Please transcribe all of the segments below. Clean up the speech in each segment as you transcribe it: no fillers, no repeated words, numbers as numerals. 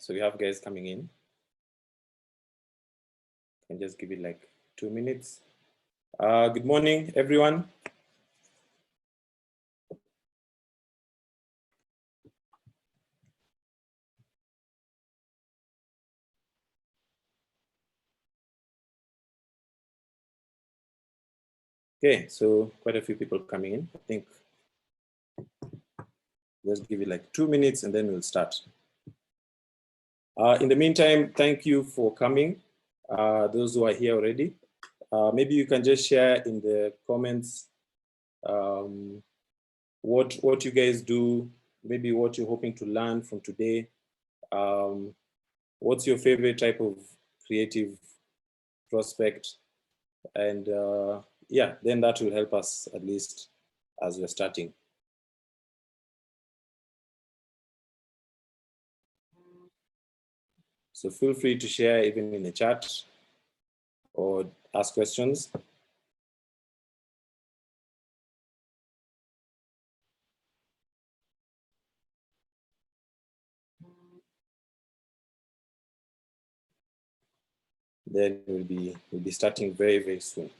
So we have guys coming in. Can just give it like 2 minutes. Good morning, everyone. Okay, so quite a few people coming in. I think let's give it like 2 minutes and then we'll start. In the meantime, thank you for coming. Those who are here already, maybe you can just share in the comments what you guys do, maybe what you're hoping to learn from today. What's your favorite type of creative prospect? And yeah, then that will help us at least as we're starting. So feel free to share even in the chat or ask questions. Then we'll be starting very, very soon.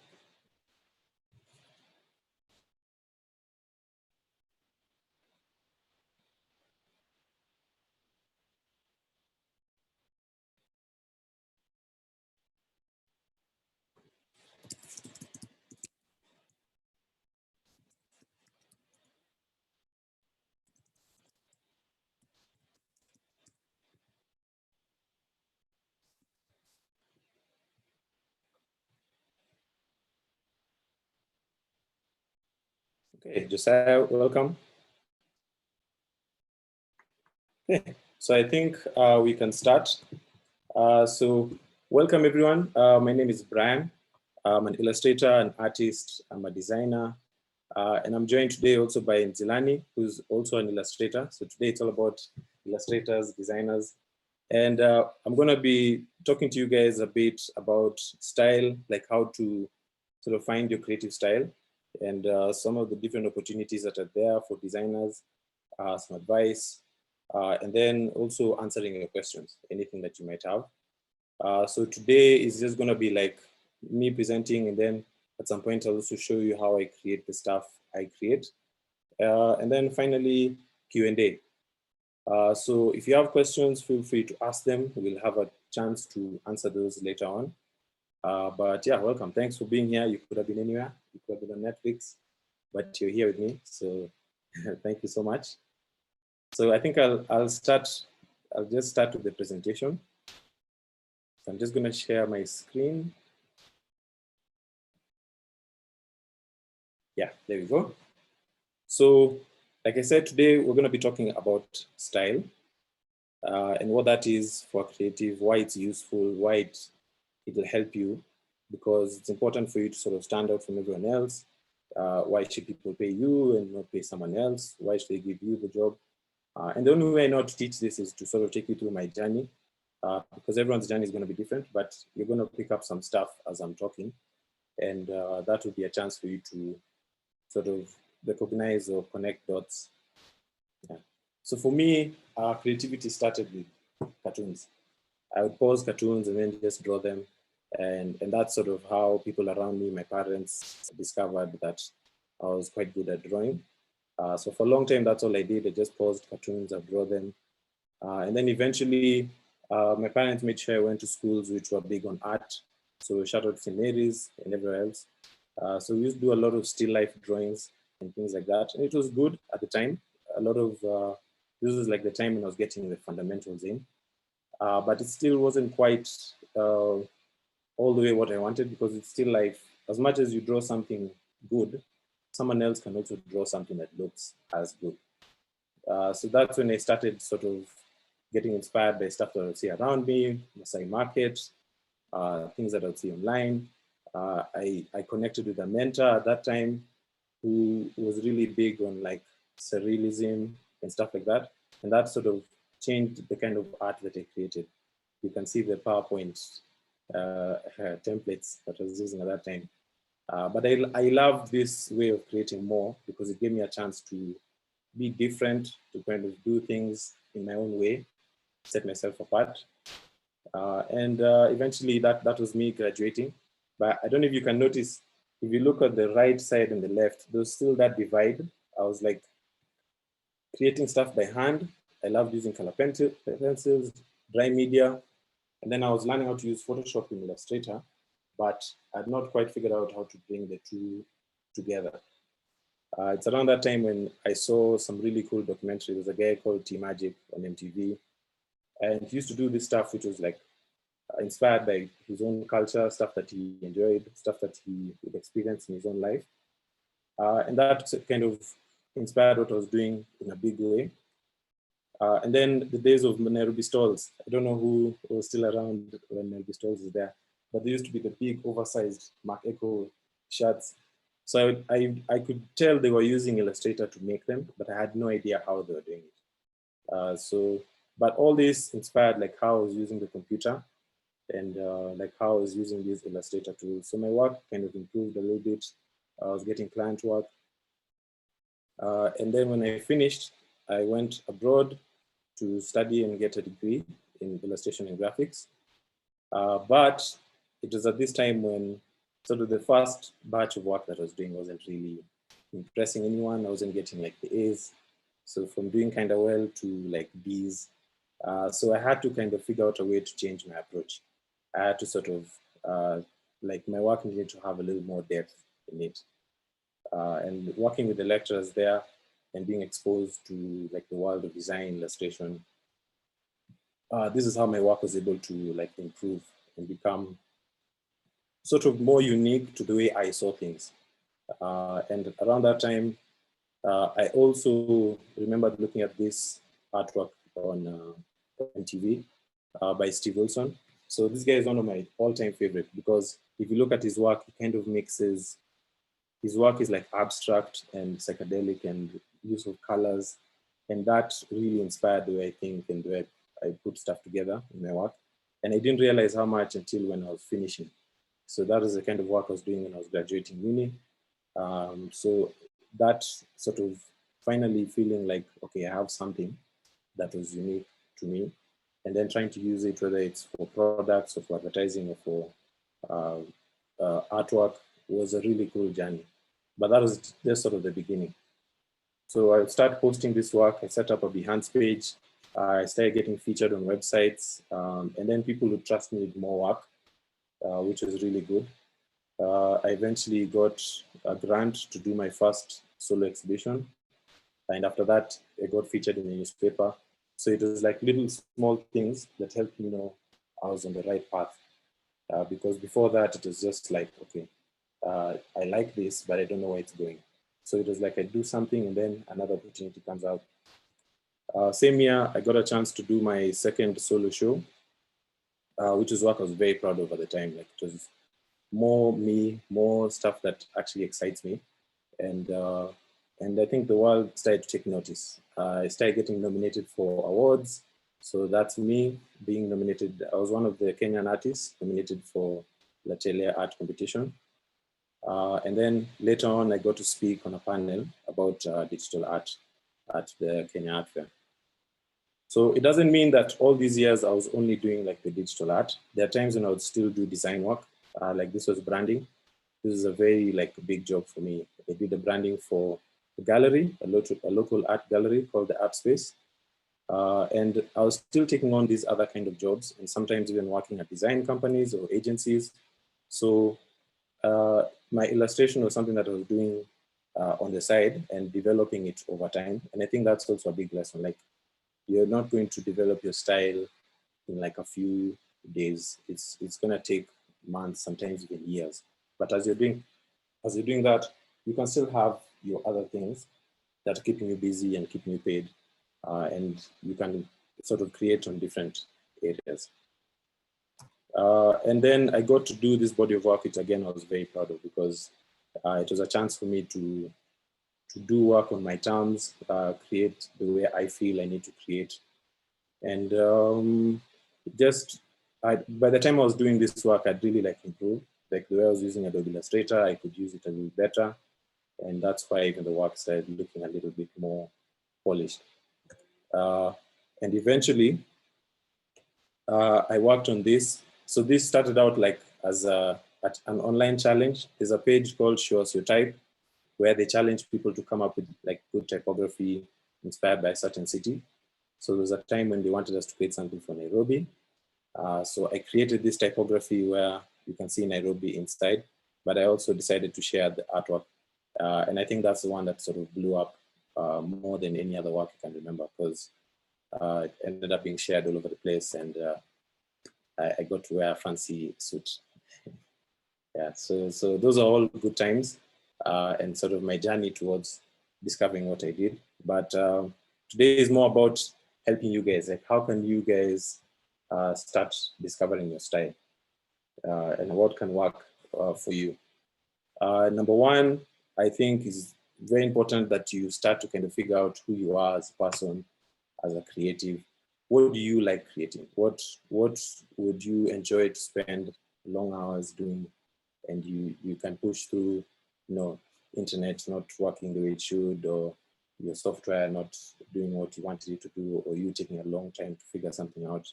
Okay, Josiah, welcome. Okay, so I think we can start. So welcome everyone. My name is Brian. I'm an illustrator, an artist, I'm a designer, and I'm joined today also by Nzilani, who's also an illustrator. So today it's all about illustrators, designers, and I'm gonna be talking to you guys a bit about style, like how to sort of find your creative style and some of the different opportunities that are there for designers, some advice, and then also answering your questions, anything that you might have. So today is just gonna be like me presenting, and then at some point I'll also show you how I create the stuff I create. And then finally, Q&A. So if you have questions, feel free to ask them. We'll have a chance to answer those later on. But yeah, welcome. Thanks for being here. You could have been anywhere. You could have been on Netflix, but you're here with me. So thank you so much. So I think I'll just start with the presentation. So I'm just going to share my screen. Yeah, there we go. So like I said, today we're going to be talking about style and what that is for creative, why it's useful, why it'll help you, because it's important for you to sort of stand out from everyone else. Why should people pay you and not pay someone else? Why should they give you the job? And the only way I know to teach this is to sort of take you through my journey, because everyone's journey is going to be different, but you're going to pick up some stuff as I'm talking. And that would be a chance for you to sort of recognize or connect dots. Yeah. So for me, creativity started with cartoons. I would pause cartoons and then just draw them. And that's sort of how people around me, my parents, discovered that I was quite good at drawing. So for a long time, that's all I did. I just paused cartoons, I'd draw them. And then eventually, my parents made sure I went to schools which were big on art. So shout out to St. Mary's and everywhere else. So we used to do a lot of still life drawings and things like that. And it was good at the time. A lot of, this was like the time when I was getting the fundamentals in. But it still wasn't quite all the way what I wanted, because it's still like, as much as you draw something good, someone else can also draw something that looks as good. So that's when I started sort of getting inspired by stuff that I would see around me, Masai Market, things that I would see online. I connected with a mentor at that time who was really big on like surrealism and stuff like that. And that sort of changed the kind of art that I created. You can see the PowerPoint templates that I was using at that time. But I loved this way of creating more because it gave me a chance to be different, to kind of do things in my own way. set myself apart. And eventually that was me graduating. But I don't know if you can notice, if you look at the right side and the left, there's still that divide. I was like creating stuff by hand. I loved using color pencils, dry media. And then I was learning how to use Photoshop in Illustrator, but I had not quite figured out how to bring the two together. It's around that time when I saw some really cool documentary. There's a guy called T Magic on MTV, and he used to do this stuff which was like inspired by his own culture, stuff that he enjoyed, stuff that he would experience in his own life. And that kind of inspired what I was doing in a big way. And then the days of Nairobi stalls. I don't know who was still around when Nairobi stalls was there, but there used to be the big oversized Mark Echo shirts. So I could tell they were using Illustrator to make them, but I had no idea how they were doing it. But all this inspired like how I was using the computer and like how I was using these Illustrator tools. So my work kind of improved a little bit. I was getting client work. And then when I finished, I went abroad to study and get a degree in illustration and graphics. But it was at this time when sort of the first batch of work that I was doing wasn't really impressing anyone. I wasn't getting like the A's. So from doing kind of well to like B's. So I had to kind of figure out a way to change my approach. I had to sort of, like my work needed to have a little more depth in it. And working with the lecturers there and being exposed to like the world of design, illustration, this is how my work was able to like improve and become sort of more unique to the way I saw things. And around that time, I also remembered looking at this artwork on MTV by Steve Wilson. So this guy is one of my all-time favorite because if you look at his work, he kind of mixes, his work is like abstract and psychedelic and use of colors. And that really inspired the way I think and the way I put stuff together in my work. And I didn't realize how much until when I was finishing. So that is the kind of work I was doing when I was graduating uni. So that sort of finally feeling like, okay, I have something that was unique to me, and then trying to use it, whether it's for products or for advertising or for artwork, was a really cool journey. But that was just sort of the beginning. So I started posting this work. I set up a Behance page. I started getting featured on websites, and then people would trust me with more work, which was really good. I eventually got a grant to do my first solo exhibition. And after that, I got featured in the newspaper. So it was like little small things that helped me know I was on the right path. Because before that, it was just like, okay, I like this, but I don't know where it's going. So it was like I do something and then another opportunity comes out. Same year, I got a chance to do my second solo show, which is what I was very proud of at the time. Like it was more me, more stuff that actually excites me. And I think the world started to take notice. I started getting nominated for awards. So that's me being nominated. I was one of the Kenyan artists nominated for La Tele Art Competition. And then later on, I got to speak on a panel about digital art at the Kenya Art Fair. So it doesn't mean that all these years I was only doing like the digital art. There are times when I would still do design work. Like this was branding. This is a very like big job for me. I did the branding for a gallery, a local art gallery called the Art Space. And I was still taking on these other kind of jobs and sometimes even working at design companies or agencies. So my illustration was something that I was doing on the side and developing it over time. And I think that's also a big lesson. Like you're not going to develop your style in like a few days. It's gonna take months, sometimes even years. But as you're doing that, you can still have your other things that are keeping you busy and keeping you paid. And you can sort of create on different areas. And then I got to do this body of work, which again, I was very proud of because it was a chance for me to do work on my terms, create the way I feel I need to create. And by the time I was doing this work, I'd really like improved. Like the way I was using Adobe Illustrator, I could use it a little better. And that's why even the work started looking a little bit more polished. And eventually, I worked on this. So this started out like as an online challenge. There's a page called Show Us Your Type, where they challenge people to come up with like good typography inspired by a certain city. So there was a time when they wanted us to create something for Nairobi. So I created this typography where you can see Nairobi inside, but I also decided to share the artwork. And I think that's the one that sort of blew up more than any other work I can remember, because it ended up being shared all over the place, and I got to wear a fancy suit. Yeah, so those are all good times, and sort of my journey towards discovering what I did. But today is more about helping you guys. Like, how can you guys start discovering your style, and what can work for you? Number one, I think is very important that you start to kind of figure out who you are as a person, as a creative. What do you like creating? What would you enjoy to spend long hours doing, and you can push through, internet not working the way it should, or your software not doing what you wanted it to do, or you taking a long time to figure something out.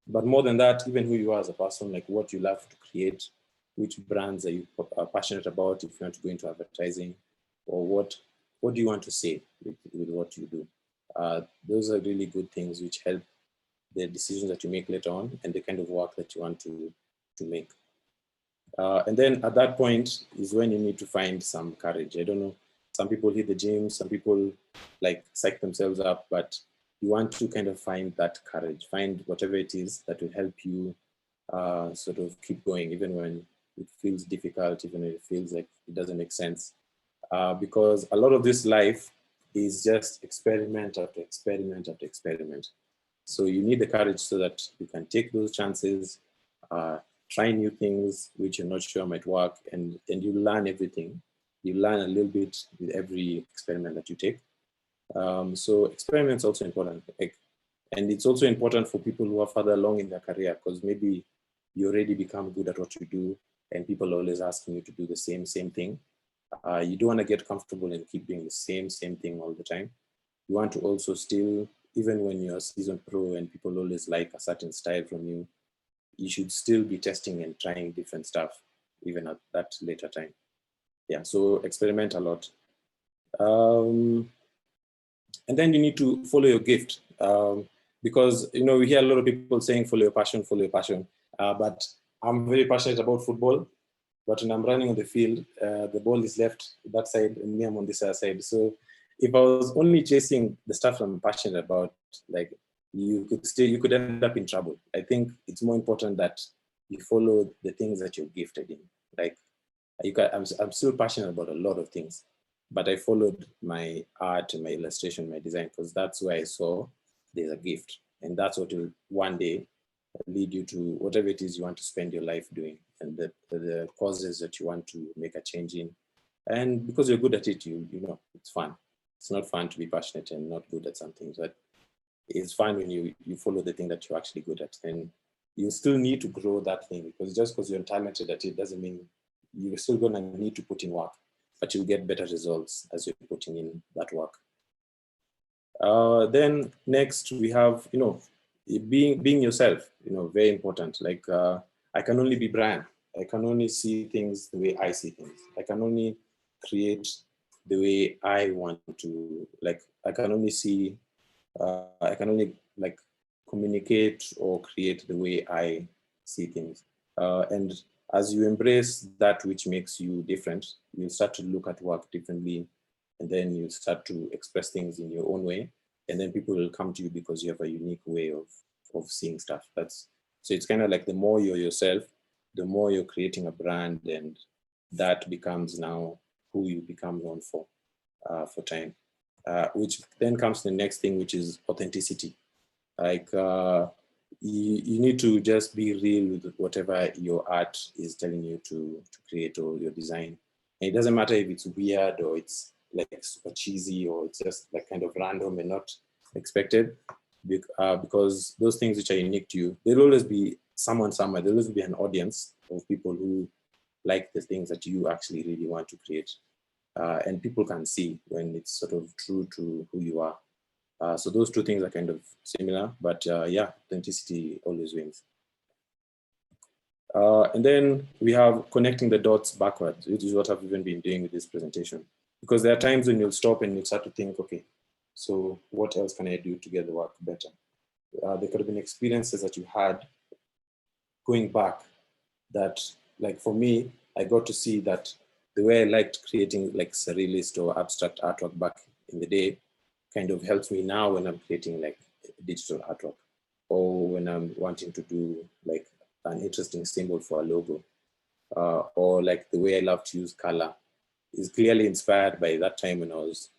But more than that, even who you are as a person, like what you love to create, which brands are you passionate about if you want to go into advertising, or what do you want to say with what you do. Those are really good things which help the decisions that you make later on and the kind of work that you want to make. And then at that point is when you need to find some courage. I don't know, some people hit the gym, some people like psych themselves up, but you want to kind of find that courage, find whatever it is that will help you sort of keep going, even when it feels difficult, even when it feels like it doesn't make sense. Because a lot of this life is just experiment after experiment after experiment. So you need the courage so that you can take those chances, try new things which you're not sure might work, and you learn everything. You learn a little bit with every experiment that you take. So experiments also important. And it's also important for people who are further along in their career, because maybe you already become good at what you do and people are always asking you to do the same thing. You don't want to get comfortable and keep doing the same thing all the time. You want to also still, even when you're a seasoned pro and people always like a certain style from you, you should still be testing and trying different stuff, even at that later time. Yeah, so experiment a lot. And then you need to follow your gift. Because, we hear a lot of people saying, follow your passion, follow your passion. But I'm very passionate about football. But when I'm running on the field, the ball is left that side and me, I'm on this other side. So if I was only chasing the stuff I'm passionate about, like, you could end up in trouble. I think it's more important that you follow the things that you're gifted in. Like, I'm still passionate about a lot of things, but I followed my art, my illustration, my design, because that's where I saw there's a gift. And that's what will one day lead you to whatever it is you want to spend your life doing, and the causes that you want to make a change in. And because you're good at it, you know, it's fun. It's not fun to be passionate and not good at something, but it's fun when you follow the thing that you're actually good at. And you still need to grow that thing, because just because you're talented at it doesn't mean you're still gonna need to put in work, but you'll get better results as you're putting in that work. Then next we have, being yourself, very important. Like, I can only be Brian. I can only see things the way I see things. I can only create the way I want to, like, I can only see, I can only like communicate or create the way I see things. And as you embrace that which makes you different, you start to look at work differently, and then you start to express things in your own way. And then people will come to you because you have a unique way of seeing stuff. So it's kind of like the more you're yourself, the more you're creating a brand, and that becomes now who you become known for time. Which then comes to the next thing, which is authenticity. Like, you need to just be real with whatever your art is telling you to create, or your design. And it doesn't matter if it's weird or it's like super cheesy, or it's just like kind of random and not expected, because those things which are unique to you, there'll always be someone somewhere, there'll always be an audience of people who like the things that you actually really want to create. And people can see when it's sort of true to who you are. So those two things are kind of similar, but yeah, authenticity always wins. And then we have connecting the dots backwards, which is what I've even been doing with this presentation. Because there are times when you'll stop and you'll start to think, okay, so what else can I do to get the work better? There could have been experiences that you had going back that, like for me, I got to see that the way I liked creating like surrealist or abstract artwork back in the day kind of helps me now when I'm creating like digital artwork, or when I'm wanting to do like an interesting symbol for a logo, or like the way I love to use color is clearly inspired by that time when I was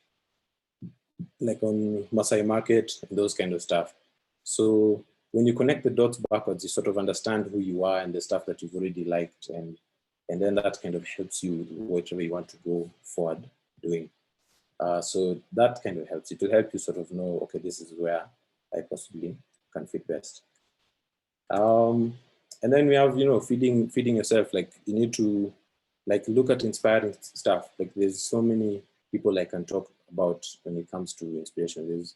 like on Masai Market and those kind of stuff. So when you connect the dots backwards, you sort of understand who you are and the stuff that you've already liked, and then that kind of helps you with whatever you want to go forward doing. So that kind of helps. It will help you sort of know, okay, this is where I possibly can fit best. And then we have, feeding yourself. Like you need to like look at inspiring stuff. Like there's so many people I can talk about when it comes to inspiration. There's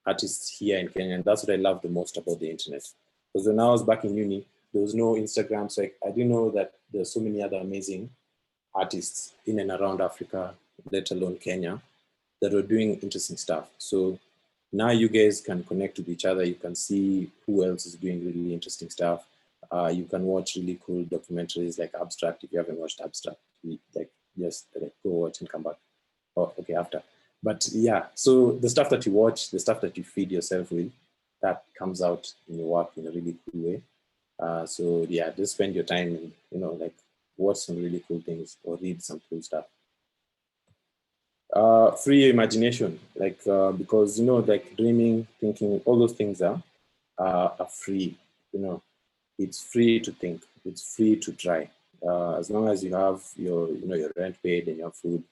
artists here in Kenya, and that's what I love the most about the internet. Because when I was back in uni, there was no Instagram, so I didn't know that there's so many other amazing artists in and around Africa, let alone Kenya, that were doing interesting stuff. So now you guys can connect with each other. You can see who else is doing really interesting stuff. You can watch really cool documentaries like Abstract. If you haven't watched Abstract, like just like go watch and come back. Oh, okay, after. But yeah, so the stuff that you watch, the stuff that you feed yourself with, that comes out in your work in a really cool way. So yeah, just spend your time and like watch some really cool things or read some cool stuff. Free your imagination, like because like dreaming, thinking, all those things are free. It's free to think, it's free to try, as long as you have your your rent paid and your food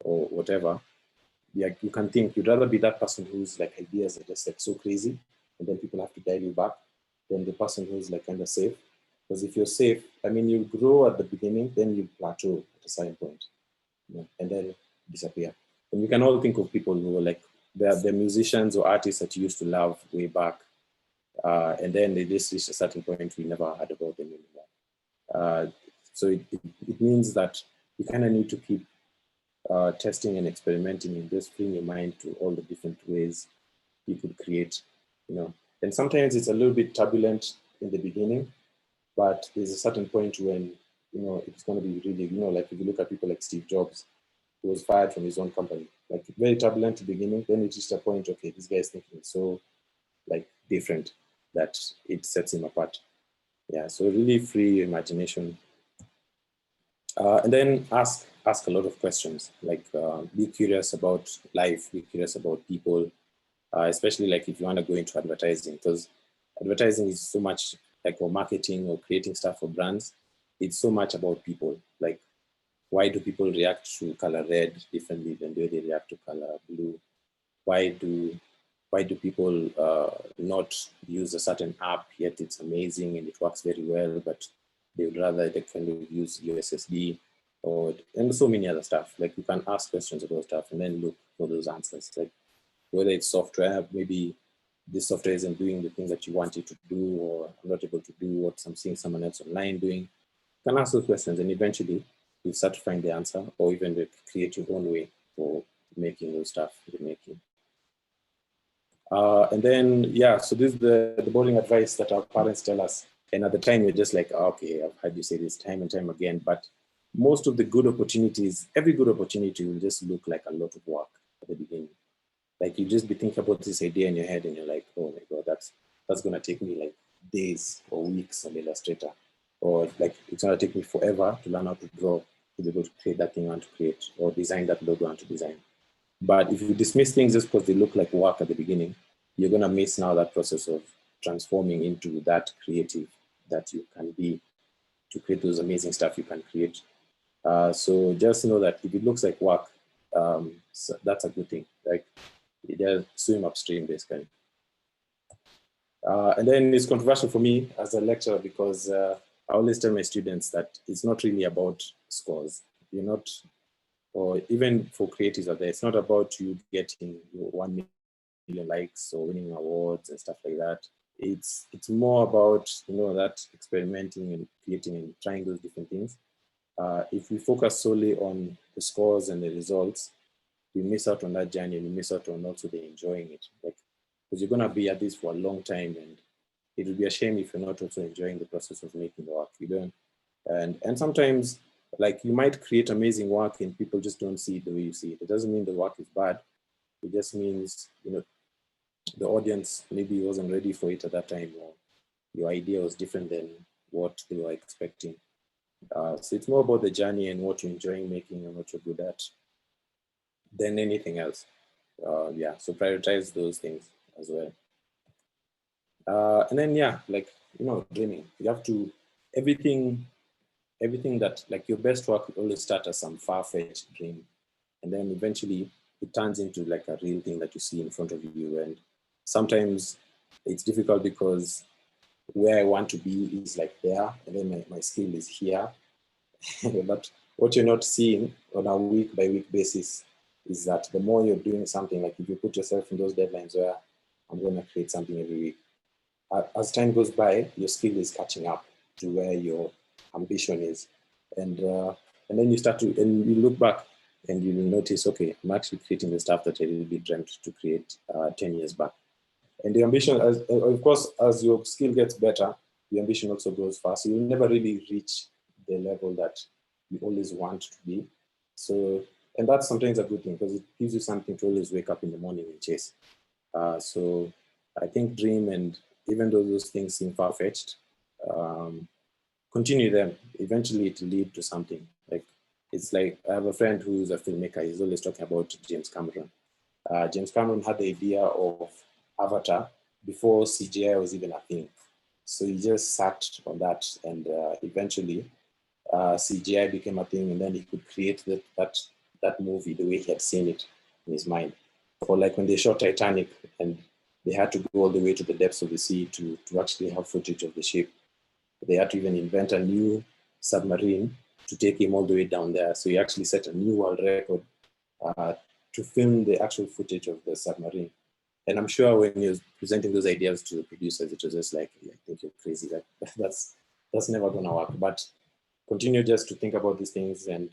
or whatever. Yeah, you can think. You'd rather be that person who's like ideas are just like so crazy and then people have to dial you back than the person who's like kind of safe. Because if you're safe, I mean, you grow at the beginning, then you plateau at a certain point, and then disappear. And we can all think of people who were like the musicians or artists that you used to love way back, and then they just reached a certain point we never heard about them anymore. So it means that you kind of need to keep testing and experimenting and just freeing your mind to all the different ways you could create, And sometimes it's a little bit turbulent in the beginning, but there's a certain point when, it's going to be really, like if you look at people like Steve Jobs, who was fired from his own company, like very turbulent in the beginning, then it reached a point, okay, this guy is thinking so like different that it sets him apart. Yeah, so really free your imagination. And then ask a lot of questions, like be curious about life, be curious about people, especially like if you want to go into advertising, because advertising is so much like, or marketing or creating stuff for brands, it's so much about people. Like, why do people react to color red differently than the way they react to color blue? Why do people not use a certain app yet it's amazing and it works very well, but they would rather they kind of use USSD and so many other stuff. Like you can ask questions about stuff and then look for those answers. Like whether it's software, maybe this software isn't doing the things that you want it to do, or I'm not able to do what I'm seeing someone else online doing. You can ask those questions and eventually you start to find the answer, or even create your own way for making those stuff you're making. And then, yeah, so this is the boring advice that our parents tell us. And at the time, you're just like, oh, okay, I've heard you say this time and time again. But most of the good opportunities, every good opportunity will just look like a lot of work at the beginning. Like you just be thinking about this idea in your head and you're like, oh my God, that's going to take me like days or weeks on Illustrator. Or like it's going to take me forever to learn how to draw, to be able to create that thing I want to create, or design that logo I want to design. But if you dismiss things just because they look like work at the beginning, you're going to miss now that process of transforming into that creative that you can be to create those amazing stuff you can create. So just know that if it looks like work, so that's a good thing. Like, just swim upstream, basically. And then it's controversial for me as a lecturer because I always tell my students that it's not really about scores. You're not, or even for creatives out there, it's not about you getting your 1 million million likes or winning awards and stuff like that. It's more about, you know, that experimenting and creating and trying those different things. If we focus solely on the scores and the results, we miss out on that journey, and we miss out on also the enjoying it. Like, because you're gonna be at this for a long time, and it would be a shame if you're not also enjoying the process of making the work. You don't, and sometimes, like, you might create amazing work and people just don't see it the way you see it. It doesn't mean the work is bad. It just means, you know, the audience maybe wasn't ready for it at that time, or your idea was different than what they were expecting. So it's more about the journey and what you're enjoying making and what you're good at than anything else. Yeah, so prioritize those things as well. And then, yeah, like, you know, dreaming. You have to, everything that, like, your best work will always start as some far-fetched dream. And then eventually it turns into like a real thing that you see in front of you. And sometimes it's difficult because where I want to be is like there, and then my skill is here. But what you're not seeing on a week by week basis is that the more you're doing something, like if you put yourself in those deadlines where I'm going to create something every week, as time goes by, your skill is catching up to where your ambition is. And then you start to, and you look back and you will notice, okay, I'm actually creating the stuff that I really dreamt to create 10 years back. And the ambition, of course, as your skill gets better, the ambition also grows fast. So you'll never really reach the level that you always want to be. So, and that's sometimes a good thing because it gives you something to always wake up in the morning and chase. So I think dream, and even though those things seem far-fetched, continue them. Eventually it will lead to something. Like, it's like, I have a friend who's a filmmaker. He's always talking about James Cameron. James Cameron had the idea of Avatar before CGI was even a thing. So he just sat on that, and eventually CGI became a thing, and then he could create that movie the way he had seen it in his mind. Or like when they shot Titanic and they had to go all the way to the depths of the sea to actually have footage of the ship. They had to even invent a new submarine to take him all the way down there. So he actually set a new world record to film the actual footage of the submarine. And I'm sure when you're presenting those ideas to the producers, it was just like, I think you're crazy. That's never gonna work. But continue just to think about these things, and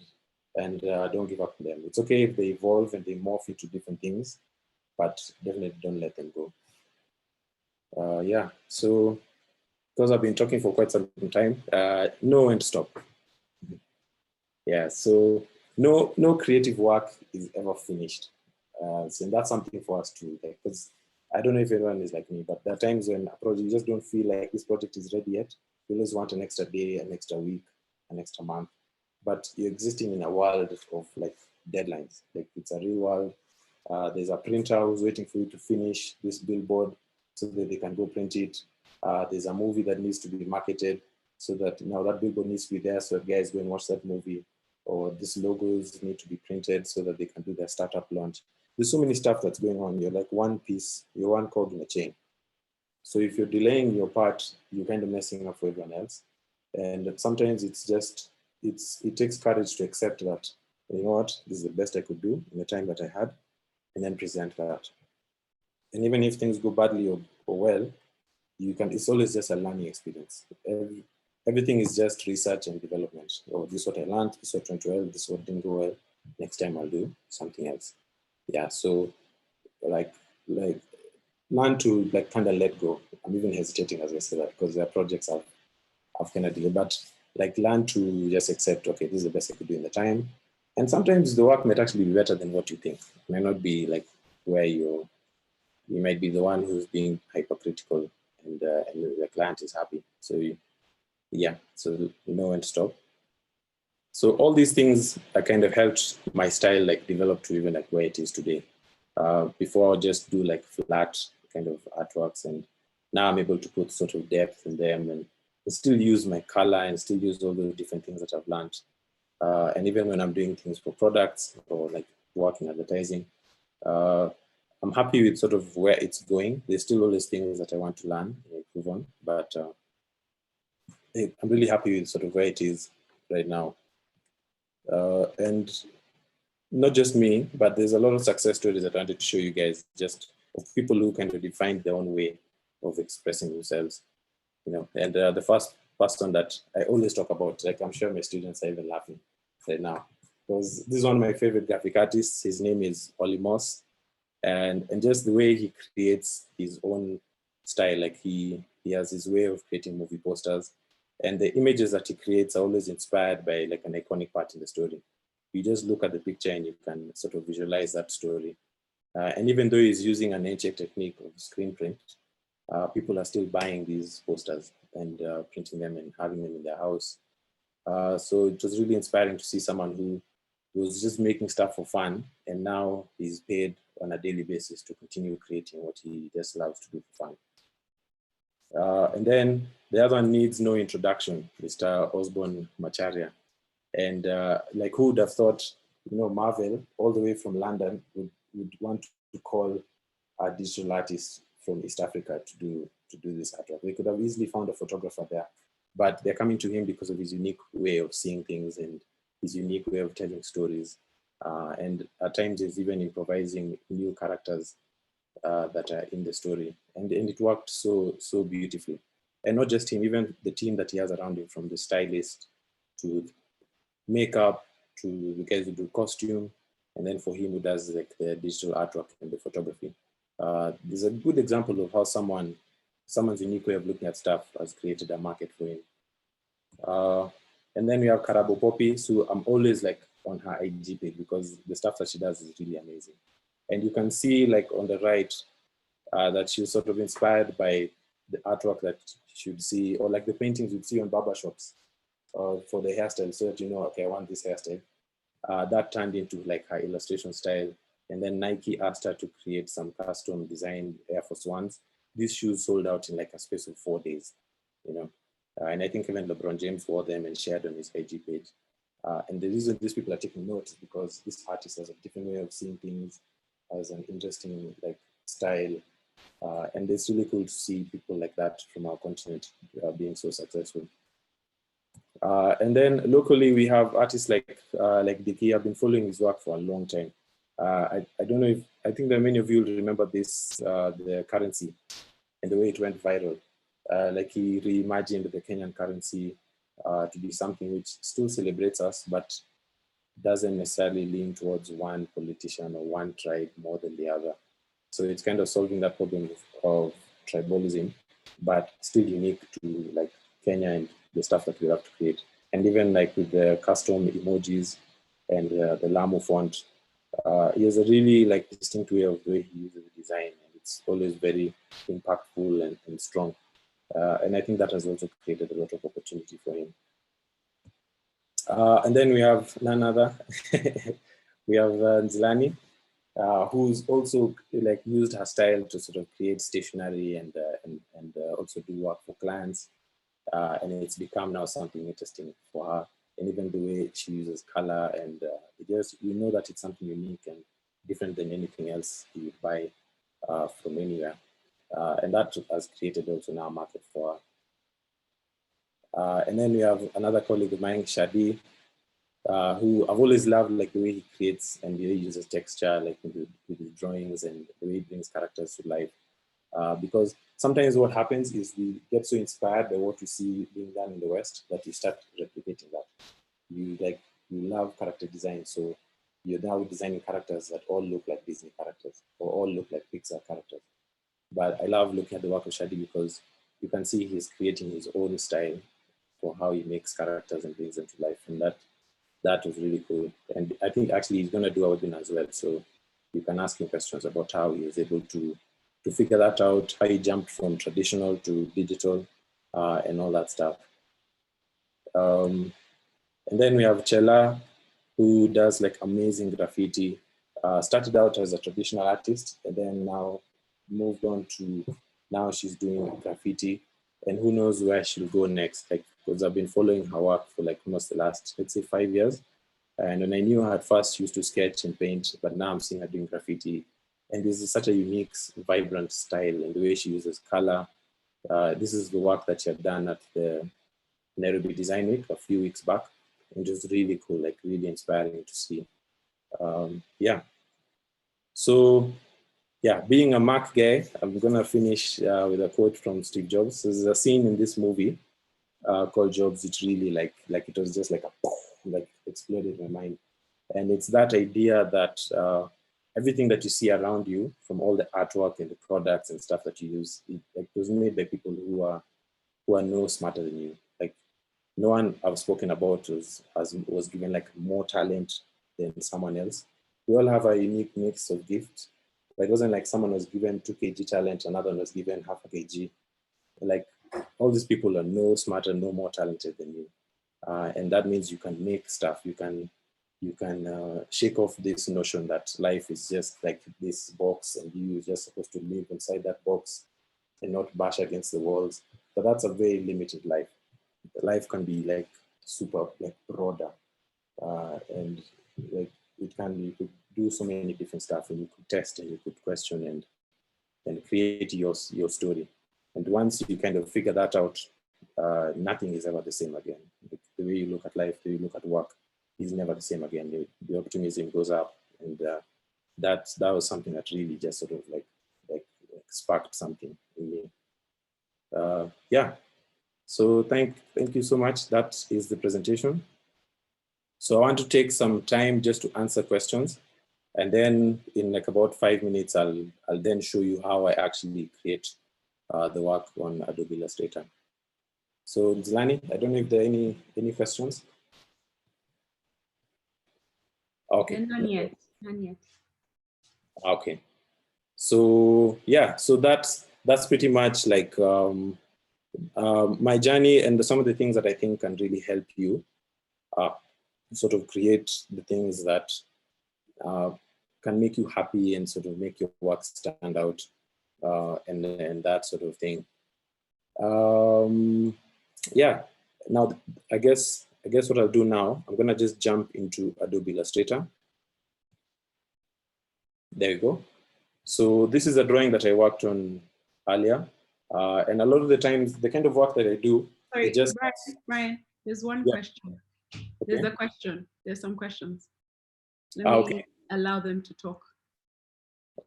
don't give up on them. It's okay if they evolve and they morph into different things, but definitely don't let them go. Yeah, so because I've been talking for quite some time, know when to stop. Yeah, so no creative work is ever finished. So that's something for us to, like, because I don't know if everyone is like me, but there are times when a project, you just don't feel like this project is ready yet. You always want an extra day, an extra week, an extra month. But you're existing in a world of like deadlines. Like, it's a real world. There's a printer who's waiting for you to finish this billboard so that they can go print it. There's a movie that needs to be marketed, so that now that billboard needs to be there so that guys go and watch that movie. Or these logos need to be printed so that they can do their startup launch. There's so many stuff that's going on. You're like one piece, you're one cog in a chain. So if you're delaying your part, you're kind of messing up for everyone else. And sometimes it's just, it takes courage to accept that, you know what, this is the best I could do in the time that I had, and then present that. And even if things go badly or well, it's always just a learning experience. Everything is just research and development. Oh, this is what I learned, this is what went well, this is what didn't go well. Next time I'll do something else. Yeah, so like learn to like kind of let go. I'm even hesitating as I say that because there are projects I've kind of delayed, but like learn to just accept, okay, this is the best I could do in the time. And sometimes the work might actually be better than what you think. It might not be like where you might be the one who's being hypercritical, and the client is happy. So yeah, so you know when to stop. So all these things kind of helped my style like develop to even like where it is today. Before I just do like flat kind of artworks, and now I'm able to put sort of depth in them, and still use my color and still use all those different things that I've learned. And even when I'm doing things for products or like work in advertising, I'm happy with sort of where it's going. There's still always things that I want to learn and improve on, but I'm really happy with sort of where it is right now. And not just me, but there's a lot of success stories that I wanted to show you guys, just of people who kind of defined their own way of expressing themselves, you know. And the first person that I always talk about, like I'm sure my students are even laughing right now, because this is one of my favorite graphic artists. His name is Omollo, and just the way he creates his own style, like he has his way of creating movie posters, and the images that he creates are always inspired by like an iconic part in the story. You just look at the picture and you can sort of visualize that story. And even though he's using an ancient technique of screen print, people are still buying these posters and printing them and having them in their house. So it was really inspiring to see someone who was just making stuff for fun, and now he's paid on a daily basis to continue creating what he just loves to do for fun. And then the other one needs no introduction, Mr. Osborne Macharia. And like who would have thought, you know, Marvel, all the way from London, would want to call a digital artist from East Africa to do this artwork. They could have easily found a photographer there, but they're coming to him because of his unique way of seeing things and his unique way of telling stories. And at times he's even improvising new characters that are in the story. And it worked so beautifully. And not just him, even the team that he has around him, from the stylist to makeup to the guys who do costume, and then for him who does like the digital artwork and the photography. There's a good example of how someone's unique way of looking at stuff has created a market for him. And then we have Karabo Poppy, so I'm always like on her IG page because the stuff that she does is really amazing. And you can see like on the right that she was sort of inspired by the artwork that she would see, or like the paintings you'd see on barbershops for the hairstyle, so that you know, okay, I want this hairstyle. That turned into like her illustration style. And then Nike asked her to create some custom designed Air Force Ones. These shoes sold out in like a space of 4 days, you know. And I think even LeBron James wore them and shared on his IG page. And the reason these people are taking note is because this artist has a different way of seeing things, has an interesting like style. And it's really cool to see people like that from our continent being so successful. And then locally, we have artists like Diki. I've been following his work for a long time. I don't know if, I think that many of you remember this, the currency and the way it went viral. Like he reimagined the Kenyan currency to be something which still celebrates us, but doesn't necessarily lean towards one politician or one tribe more than the other. So it's kind of solving that problem of tribalism, but still unique to like Kenya and the stuff that we have to create. And even like with the custom emojis and the Lamu font, he has a really like distinct way of the way he uses the design, and it's always very impactful and strong. And I think that has also created a lot of opportunity for him. And then we have none other. We have Nzilani, who's also like used her style to sort of create stationery and also do work for clients. And it's become now something interesting for her. And even the way she uses color, and you know that it's something unique and different than anything else you would buy from anywhere. And that has created also now a market for her. And then we have another colleague of mine, Shadi, who I've always loved like the way he creates and the way he uses texture, like with his drawings and the way he brings characters to life. Because sometimes what happens is we get so inspired by what we see being done in the West that you start replicating that. You love character design, so you're now designing characters that all look like Disney characters or all look like Pixar characters. But I love looking at the work of Shadi because you can see he's creating his own style for how he makes characters and brings them to life, and that was really cool. And I think actually he's going to do a webinar as well, so you can ask him questions about how he was able to figure that out, how he jumped from traditional to digital and all that stuff. And then we have Chela, who does like amazing graffiti. Started out as a traditional artist and then now moved on to, now she's doing graffiti, and who knows where she'll go next, like, because I've been following her work for like almost the last, let's say 5 years. And when I knew her at first, she used to sketch and paint, but now I'm seeing her doing graffiti. And this is such a unique, vibrant style, and the way she uses color. This is the work that she had done at the Nairobi Design Week a few weeks back. And just really cool, like really inspiring to see. Yeah. So yeah, being a Mac guy, I'm gonna finish with a quote from Steve Jobs. There's a scene in this movie called Jobs. It really like it was just like a poof, like exploded in my mind. And it's that idea that everything that you see around you, from all the artwork and the products and stuff that you use, it was made by people who are no smarter than you. Like no one I've spoken about was given like more talent than someone else. We all have a unique mix of gifts. But it wasn't like someone was given 2 kg talent, another one was given half a kg. Like all these people are no smarter, no more talented than you. And that means you can make stuff. You can shake off this notion that life is just like this box and you're just supposed to live inside that box and not bash against the walls. But that's a very limited life. Life can be like super like broader, and like it can, you could do so many different stuff, and you could test and you could question and create your story. And once you kind of figure that out, nothing is ever the same again. The way you look at life, the way you look at work is never the same again. The optimism goes up, and that was something that really just sort of like sparked something in me. Yeah. So thank you so much. That is the presentation. So I want to take some time just to answer questions. And then in like about 5 minutes, I'll then show you how I actually create the work on Adobe Illustrator. So Nzilani, I don't know if there are any questions. Okay. None yet. Okay. So yeah, so that's pretty much like my journey and some of the things that I think can really help you sort of create the things that can make you happy and sort of make your work stand out, and that sort of thing. Yeah, now I guess what I'll do now, I'm gonna just jump into Adobe Illustrator. There you go. So this is a drawing that I worked on earlier. And a lot of the times, the kind of work that I do, sorry, just Brian, there's one question. There's a question. There's some questions. Let me allow them to talk.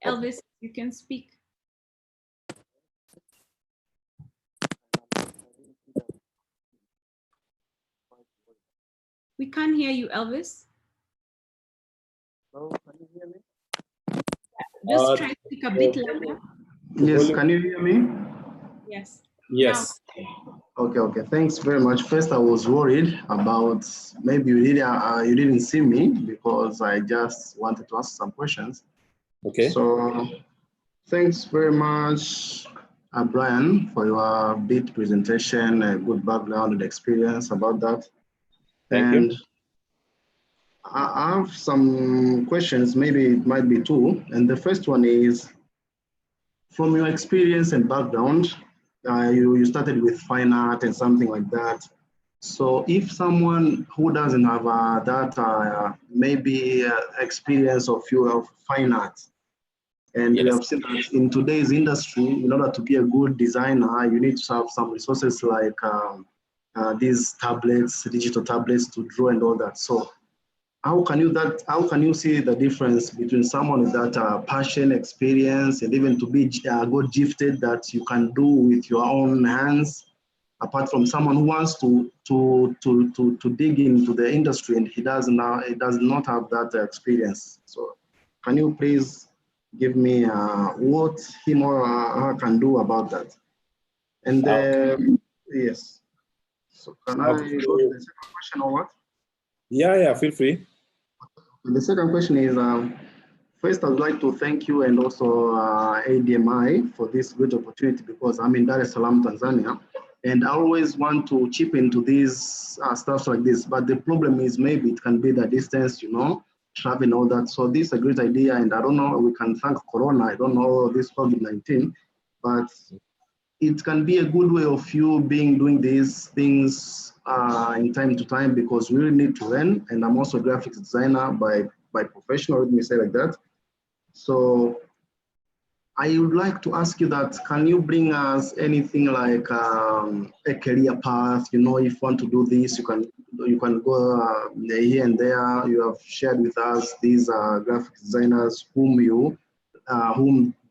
Elvis, you can speak. We can't hear you, Elvis. Hello, can you hear me? Just try to speak a bit louder. Yes, can you hear me? Yes. Yes. Okay. Thanks very much. First, I was worried about maybe you didn't see me because I just wanted to ask some questions. Okay. So, thanks very much, Brian, for your bit presentation, a good background and experience about that. Thank you. I have some questions, maybe it might be two. And the first one is, from your experience and background, you started with fine art and something like that. So if someone who doesn't have that maybe experience of fine art, and we have seen that in today's industry, in order to be a good designer, you need to have some resources like these tablets, digital tablets to draw and all that. So how can you see the difference between someone with that passion, experience, and even to be God gifted that you can do with your own hands, apart from someone who wants to dig into the industry and he does not have that experience? So can you please give me what him or her can do about that? And yes. So can I go to the second question or what? Yeah, feel free. The second question is, first I would like to thank you and also ADMI for this great opportunity, because I'm in Dar es Salaam, Tanzania, and I always want to chip into these stuff like this, but the problem is maybe it can be the distance, traveling, all that. So this is a great idea, and I don't know, we can thank Corona, I don't know this COVID-19, but it can be a good way of you doing these things in time to time, because we really need to learn. And I'm also a graphics designer by profession, let me say like that. So I would like to ask you that, can you bring us anything like a career path? If you want to do this, you can go here and there. You have shared with us these graphic designers whom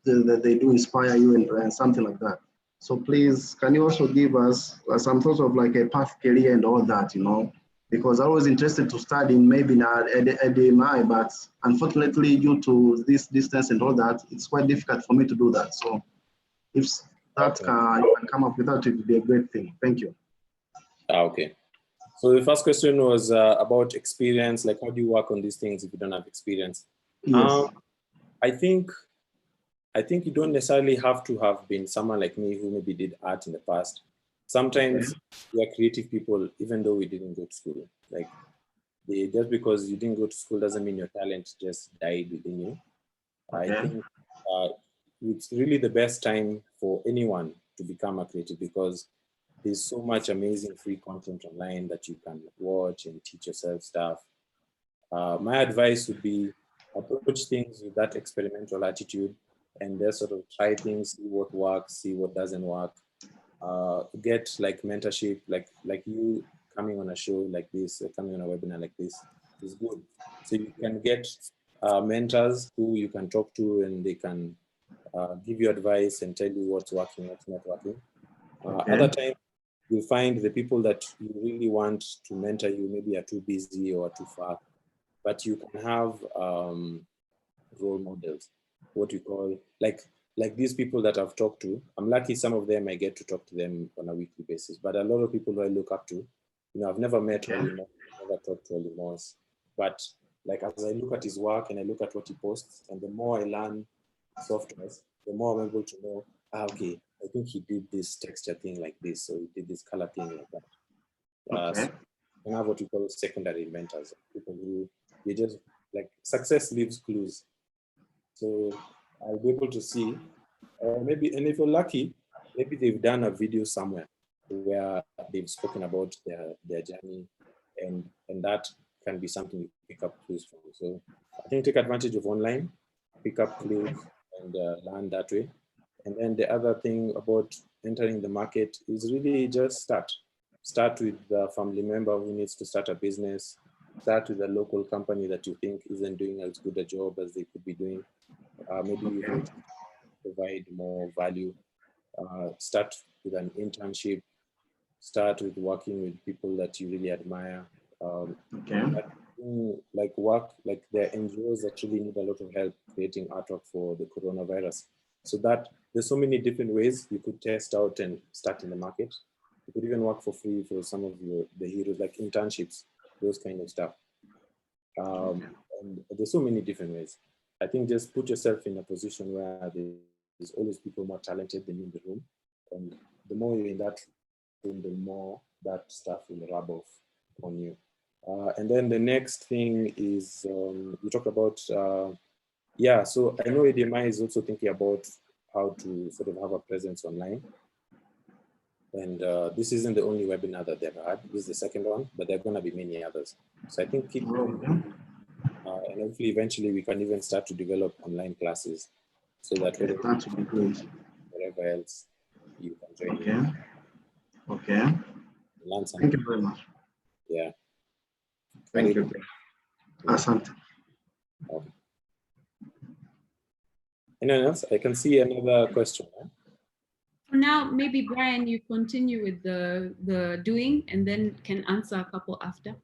they do inspire you and something like that. So please, can you also give us some sort of like a path career and all that, you know? Because I was interested to study maybe now at ADMI, but unfortunately due to this distance and all that, it's quite difficult for me to do that. So if that you can come up with that, it would be a great thing. Thank you. Okay. So the first question was about experience, like how do you work on these things if you don't have experience? Yes. I think you don't necessarily have to have been someone like me who maybe did art in the past. Sometimes we are creative people, even though we didn't go to school. Like just because you didn't go to school doesn't mean your talent just died within you. I think it's really the best time for anyone to become a creative because there's so much amazing free content online that you can watch and teach yourself stuff. My advice would be approach things with that experimental attitude and just sort of try things, see what works, see what doesn't work. Get like mentorship, like you coming on a show like this, coming on a webinar like this is good. So you can get mentors who you can talk to and they can give you advice and tell you what's working, what's not working. Other times, you'll find the people that you really want to mentor you maybe are too busy or too far, but you can have role models, what you call like these people that I've talked to. I'm lucky some of them I get to talk to them on a weekly basis, but a lot of people who I look up to, you know, I've never met Oli Moss, never talked to Oli Moss, but like as I look at his work and I look at what he posts, and the more I learn softwares, the more I'm able to know, okay, I think he did this texture thing like this, so he did this color thing like that. So you can have what we call secondary mentors, people who you just like success leaves clues. So I'll be able to see, maybe, and if you're lucky, maybe they've done a video somewhere where they've spoken about their journey, and that can be something you pick up clues from. So I think take advantage of online, pick up clues, and learn that way. And then the other thing about entering the market is really just start. Start with the family member who needs to start a business. Start with a local company that you think isn't doing as good a job as they could be doing. Maybe you can provide more value. Start with an internship. Start with working with people that you really admire. Like work, like there are NGOs that really need a lot of help creating artwork for the coronavirus. So that there's so many different ways you could test out and start in the market. You could even work for free for some of the heroes, like internships, those kind of stuff. And there's so many different ways. I think just put yourself in a position where there's always people more talented than you in the room. And the more you're in that room, the more that stuff will rub off on you. And then the next thing is we talked about, so I know ADMI is also thinking about how to sort of have a presence online. And this isn't the only webinar that they've had. This is the second one, but there are going to be many others. So I think keep going. And hopefully eventually we can even start to develop online classes so that that would be great. Wherever else you can join. Learn something. Thank you very much. Yeah. Thank you. Asante. Okay. Anyone else? I can see another question. For now, maybe Brian, you continue with the doing and then can answer a couple after.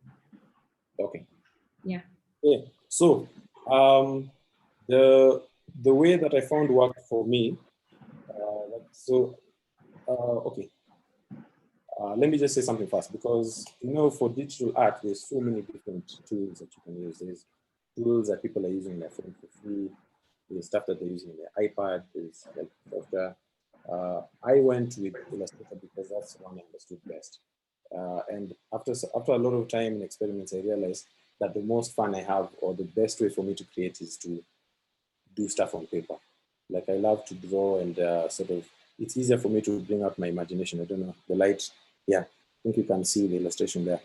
Okay. Yeah. Yeah. So the way that I found worked for me, okay. Let me just say something first, because you know, for digital art, there's so many different tools that you can use. There's tools that people are using on their phone for free. There's stuff that they're using on their iPad. There's like software. I went with Illustrator because that's the one I understood best. And after a lot of time and experiments, I realized that the most fun I have, or the best way for me to create, is to do stuff on paper. Like I love to draw, and sort of, it's easier for me to bring out my imagination. I don't know, the light, yeah, I think you can see the illustration there.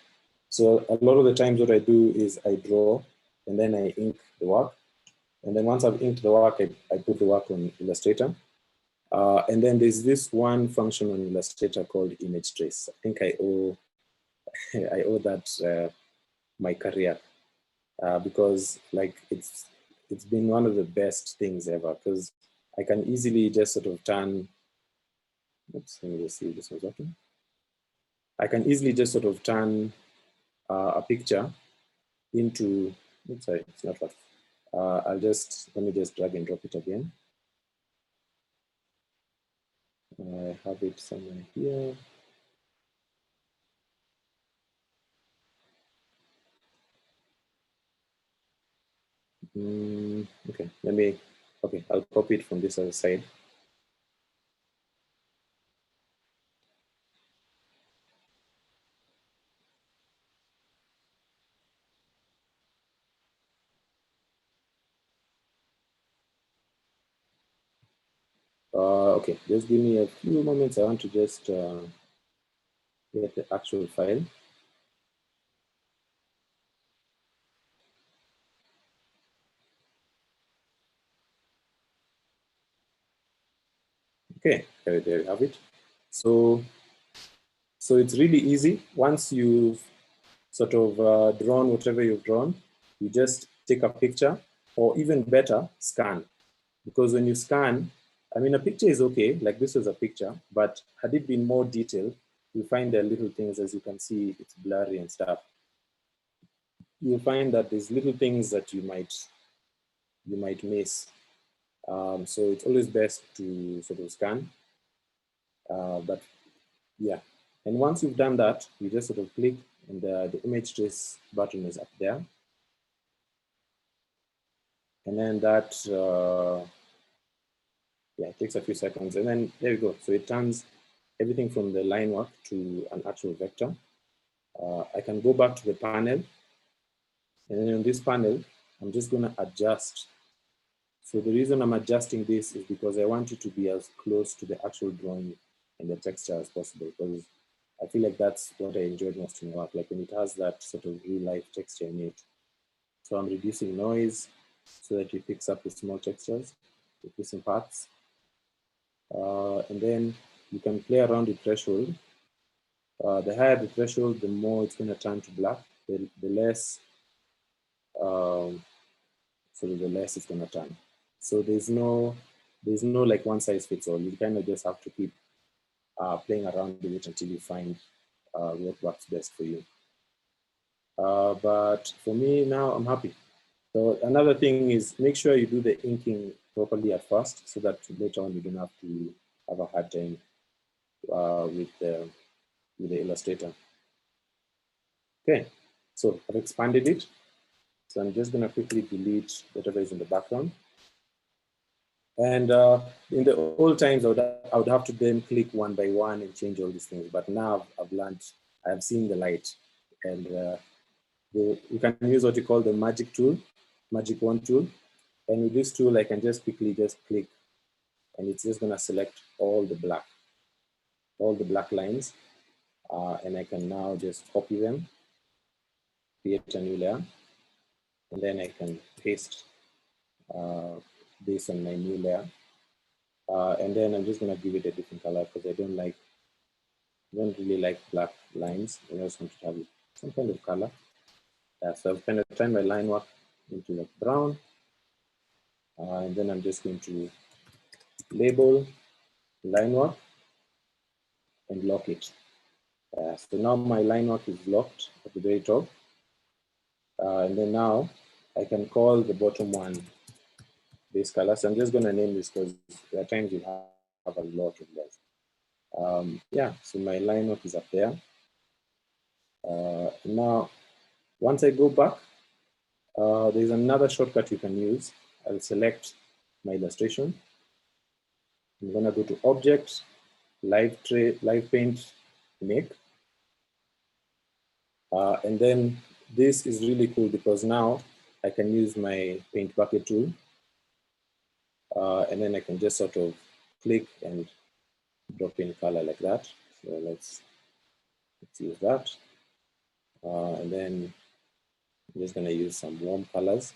So a lot of the times what I do is I draw, and then I ink the work. And then once I've inked the work, I put the work on Illustrator. And then there's this one function on Illustrator called image trace. I think I owe that my career, because like it's been one of the best things ever, because I can easily just sort of turn, oops, let me just see if this one's working. I can easily just sort of turn a picture into, oops, sorry, it's not working. Let me just drag and drop it again. I have it somewhere here. Okay, I'll copy it from this other side. Okay, just give me a few moments. I want to just get the actual file. Okay, there you have it. So it's really easy. Once you've sort of drawn whatever you've drawn, you just take a picture, or even better, scan. Because when you scan, I mean, a picture is okay, like this was a picture, but had it been more detailed, you find there are little things, as you can see, it's blurry and stuff. You'll find that there's little things that you might miss. So it's always best to sort of scan. But yeah, and once you've done that, you just sort of click, and the image trace button is up there. And then that, yeah, it takes a few seconds, and then there you go. So it turns everything from the line work to an actual vector. I can go back to the panel, and then on this panel, I'm just going to adjust. So the reason I'm adjusting this is because I want it to be as close to the actual drawing and the texture as possible, because I feel like that's what I enjoyed most in work, like when it has that sort of real life texture in it. So I'm reducing noise so that it picks up the small textures, the missing parts. And then you can play around the threshold. The higher the threshold, the more it's going to turn to black. The less, the less it's going to turn. So there's no like one size fits all. You kind of just have to keep playing around with it until you find what works best for you. But for me now, I'm happy. So another thing is make sure you do the inking properly at first, so that later on you don't have to have a hard time with the Illustrator. Okay, so I've expanded it. So I'm just going to quickly delete whatever is in the background. And in the old times, I would have to then click one by one and change all these things. But now I've learned, I've seen the light. And you can use what you call the magic tool, magic wand tool. And with this tool, I can just quickly just click, and it's just going to select all the black lines. And I can now just copy them, create a new layer, and then I can paste this on my new layer. And then I'm just going to give it a different color, because I don't really like black lines. I just want to have some kind of color. So I've kind of turned my line work into like brown. And then I'm just going to label line work and lock it. So now my line work is locked at the very top. And then now I can call the bottom one base color. So I'm just going to name this, because there are times you have a lot of layers. Yeah, so my line work is up there. Now, once I go back, there's another shortcut you can use. I'll select my illustration. I'm going to go to Object, Live Paint, Make. And then this is really cool, because now I can use my paint bucket tool. And then I can just sort of click and drop in color like that. So let's use that. And then I'm just going to use some warm colors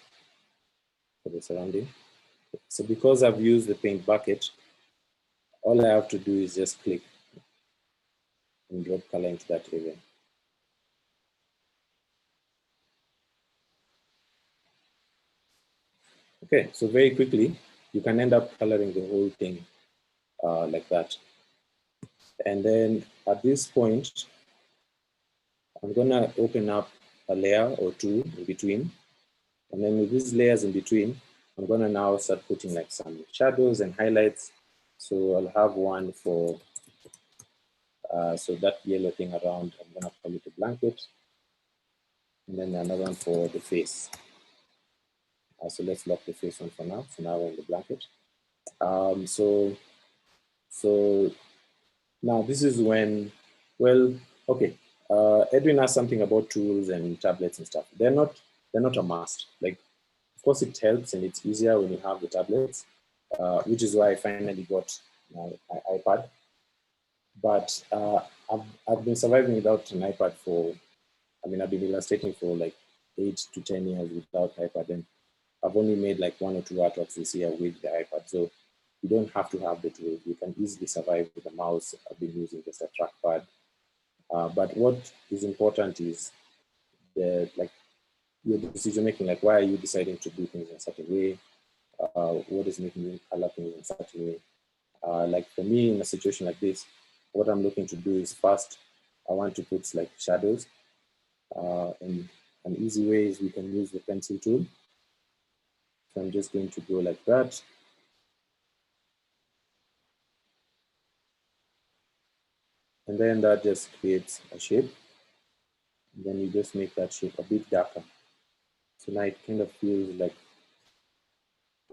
for the surrounding. So because I've used the paint bucket, all I have to do is just click and drop color into that area. Okay, so very quickly, you can end up coloring the whole thing like that. And then at this point, I'm gonna open up a layer or two in between. And then with these layers in between, I'm gonna now start putting like some shadows and highlights. So I'll have one for, so that yellow thing around, I'm gonna call it a blanket. And then another one for the face. So let's lock the face one for now. So now we're in the blanket. So now this is when, well, okay. Edwin asked something about tools and tablets and stuff. They're not a must. Like, of course, it helps and it's easier when you have the tablets, which is why I finally got my iPad. But I've been surviving without an iPad for, I mean, I've been illustrating for like 8 to 10 years without iPad, and I've only made like 1 or 2 artworks this year with the iPad. So you don't have to have the tool. You can easily survive with a mouse. I've been using just a trackpad. But what is important is the, like, your decision making. Like, why are you deciding to do things in such a way? What is making you color things in such a way? Like for me, in a situation like this, what I'm looking to do is first, I want to put like shadows. And an easy way is we can use the pencil tool. So I'm just going to go like that. And then that just creates a shape. And then you just make that shape a bit darker. So now it kind of feels like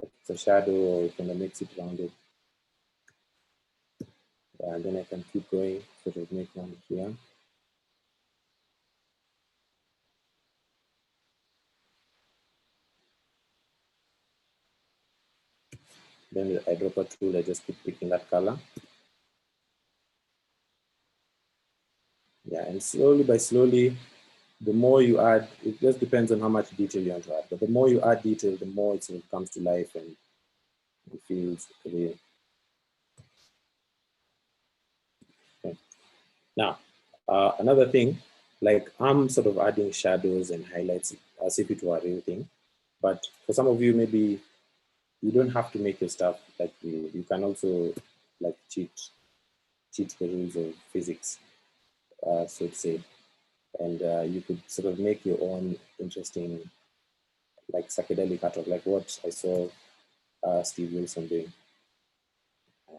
it's a shadow, or it kind of makes it rounded. Yeah, and then I can keep going, sort of make one here. Then with the eyedropper tool, I just keep picking that color. Yeah, and slowly by slowly, the more you add, it just depends on how much detail you want to add, but the more you add detail, the more it sort of comes to life and it feels real. Okay. Now, another thing, like I'm sort of adding shadows and highlights as if it were a real thing, but for some of you, maybe you don't have to make your stuff like real. You can also like cheat the rules of physics, so to say, and you could sort of make your own interesting, like psychedelic art of like what I saw Steve Wilson doing.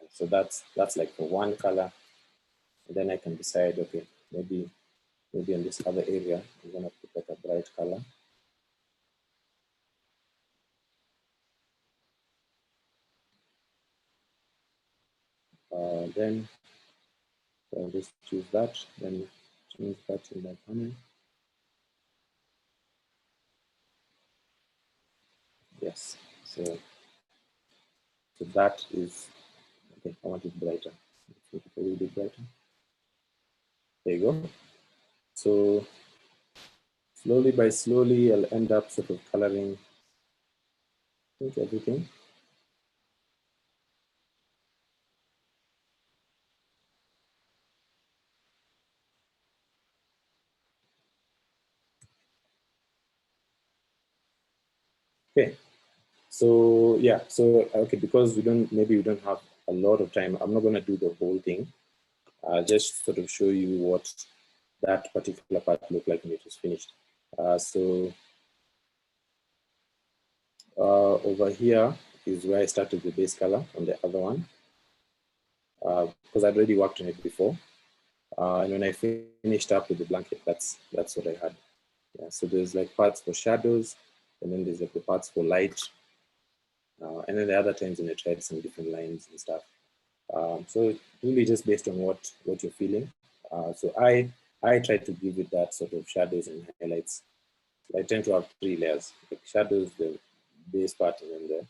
So that's like for one color, and then I can decide, okay, maybe in this other area, I'm gonna put like a bright color. Then I'll just choose that, then change that in my panel. Yes, so that is, okay, I want it brighter. Let's make it a little bit brighter. There you go. So slowly by slowly, I'll end up sort of coloring, I think, everything. Okay, so yeah, so okay, because maybe we don't have a lot of time, I'm not gonna do the whole thing. I'll just sort of show you what that particular part looked like when it was finished. Over here is where I started the base color on the other one, because I'd already worked on it before. And when I finished up with the blanket, that's what I had. Yeah, so there's like parts for shadows, and then there's like the parts for light. And then the other times when I tried some different lines and stuff. So really just based on what you're feeling. So I try to give it that sort of shadows and highlights. I tend to have 3 layers, like shadows, the base part, and then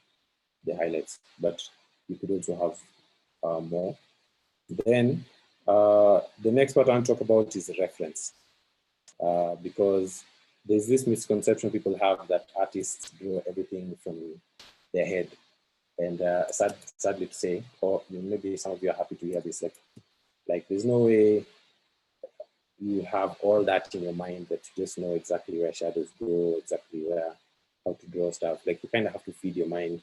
the highlights. But you could also have more. Then the next part I want to talk about is reference, because there's this misconception people have that artists draw everything from their head. And sadly to say, or maybe some of you are happy to hear this, like there's no way you have all that in your mind that you just know exactly where shadows go, exactly how to draw stuff. Like you kind of have to feed your mind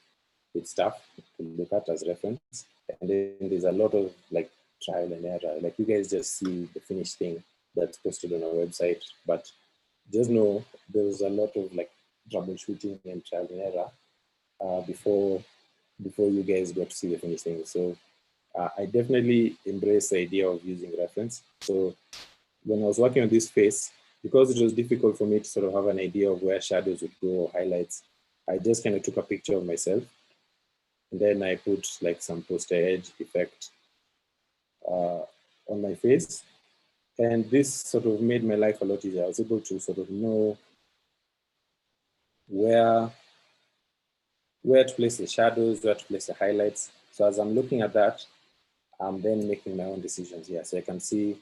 with stuff to look at as reference. And then there's a lot of like trial and error. Like you guys just see the finished thing that's posted on our website, but just know there's a lot of like troubleshooting and trial and error before you guys got to see the finished thing. So I definitely embrace the idea of using reference. So when I was working on this face, because it was difficult for me to sort of have an idea of where shadows would go or highlights, I just kind of took a picture of myself. And then I put like some poster edge effect on my face. And this sort of made my life a lot easier. I was able to sort of know where to place the shadows, where to place the highlights. So as I'm looking at that, I'm then making my own decisions here. So I can see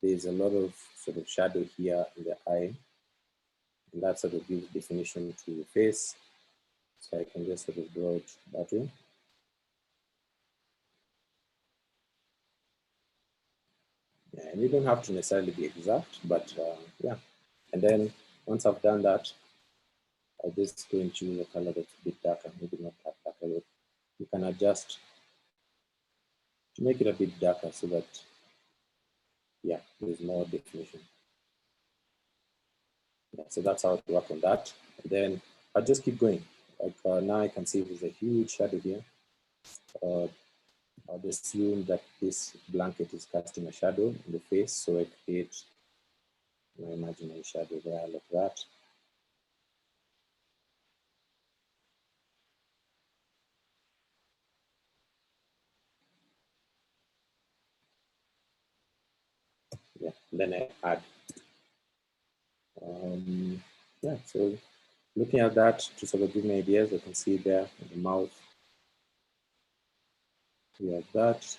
there's a lot of sort of shadow here in the eye. And that sort of gives definition to the face. So I can just sort of draw it that way. Yeah, and you don't have to necessarily be exact, but yeah. And then once I've done that, I just go and choose a color that's a bit darker, maybe not that darker yet. You can adjust to make it a bit darker so that, yeah, there's more definition. Yeah, so that's how to work on that. And then I'll just keep going. Like now I can see there's a huge shadow here. I'll assume that this blanket is casting a shadow in the face, so I create my imaginary shadow there like that. Yeah, then I add. Yeah, so looking at that to sort of give me ideas, I can see there in the mouth. We have that.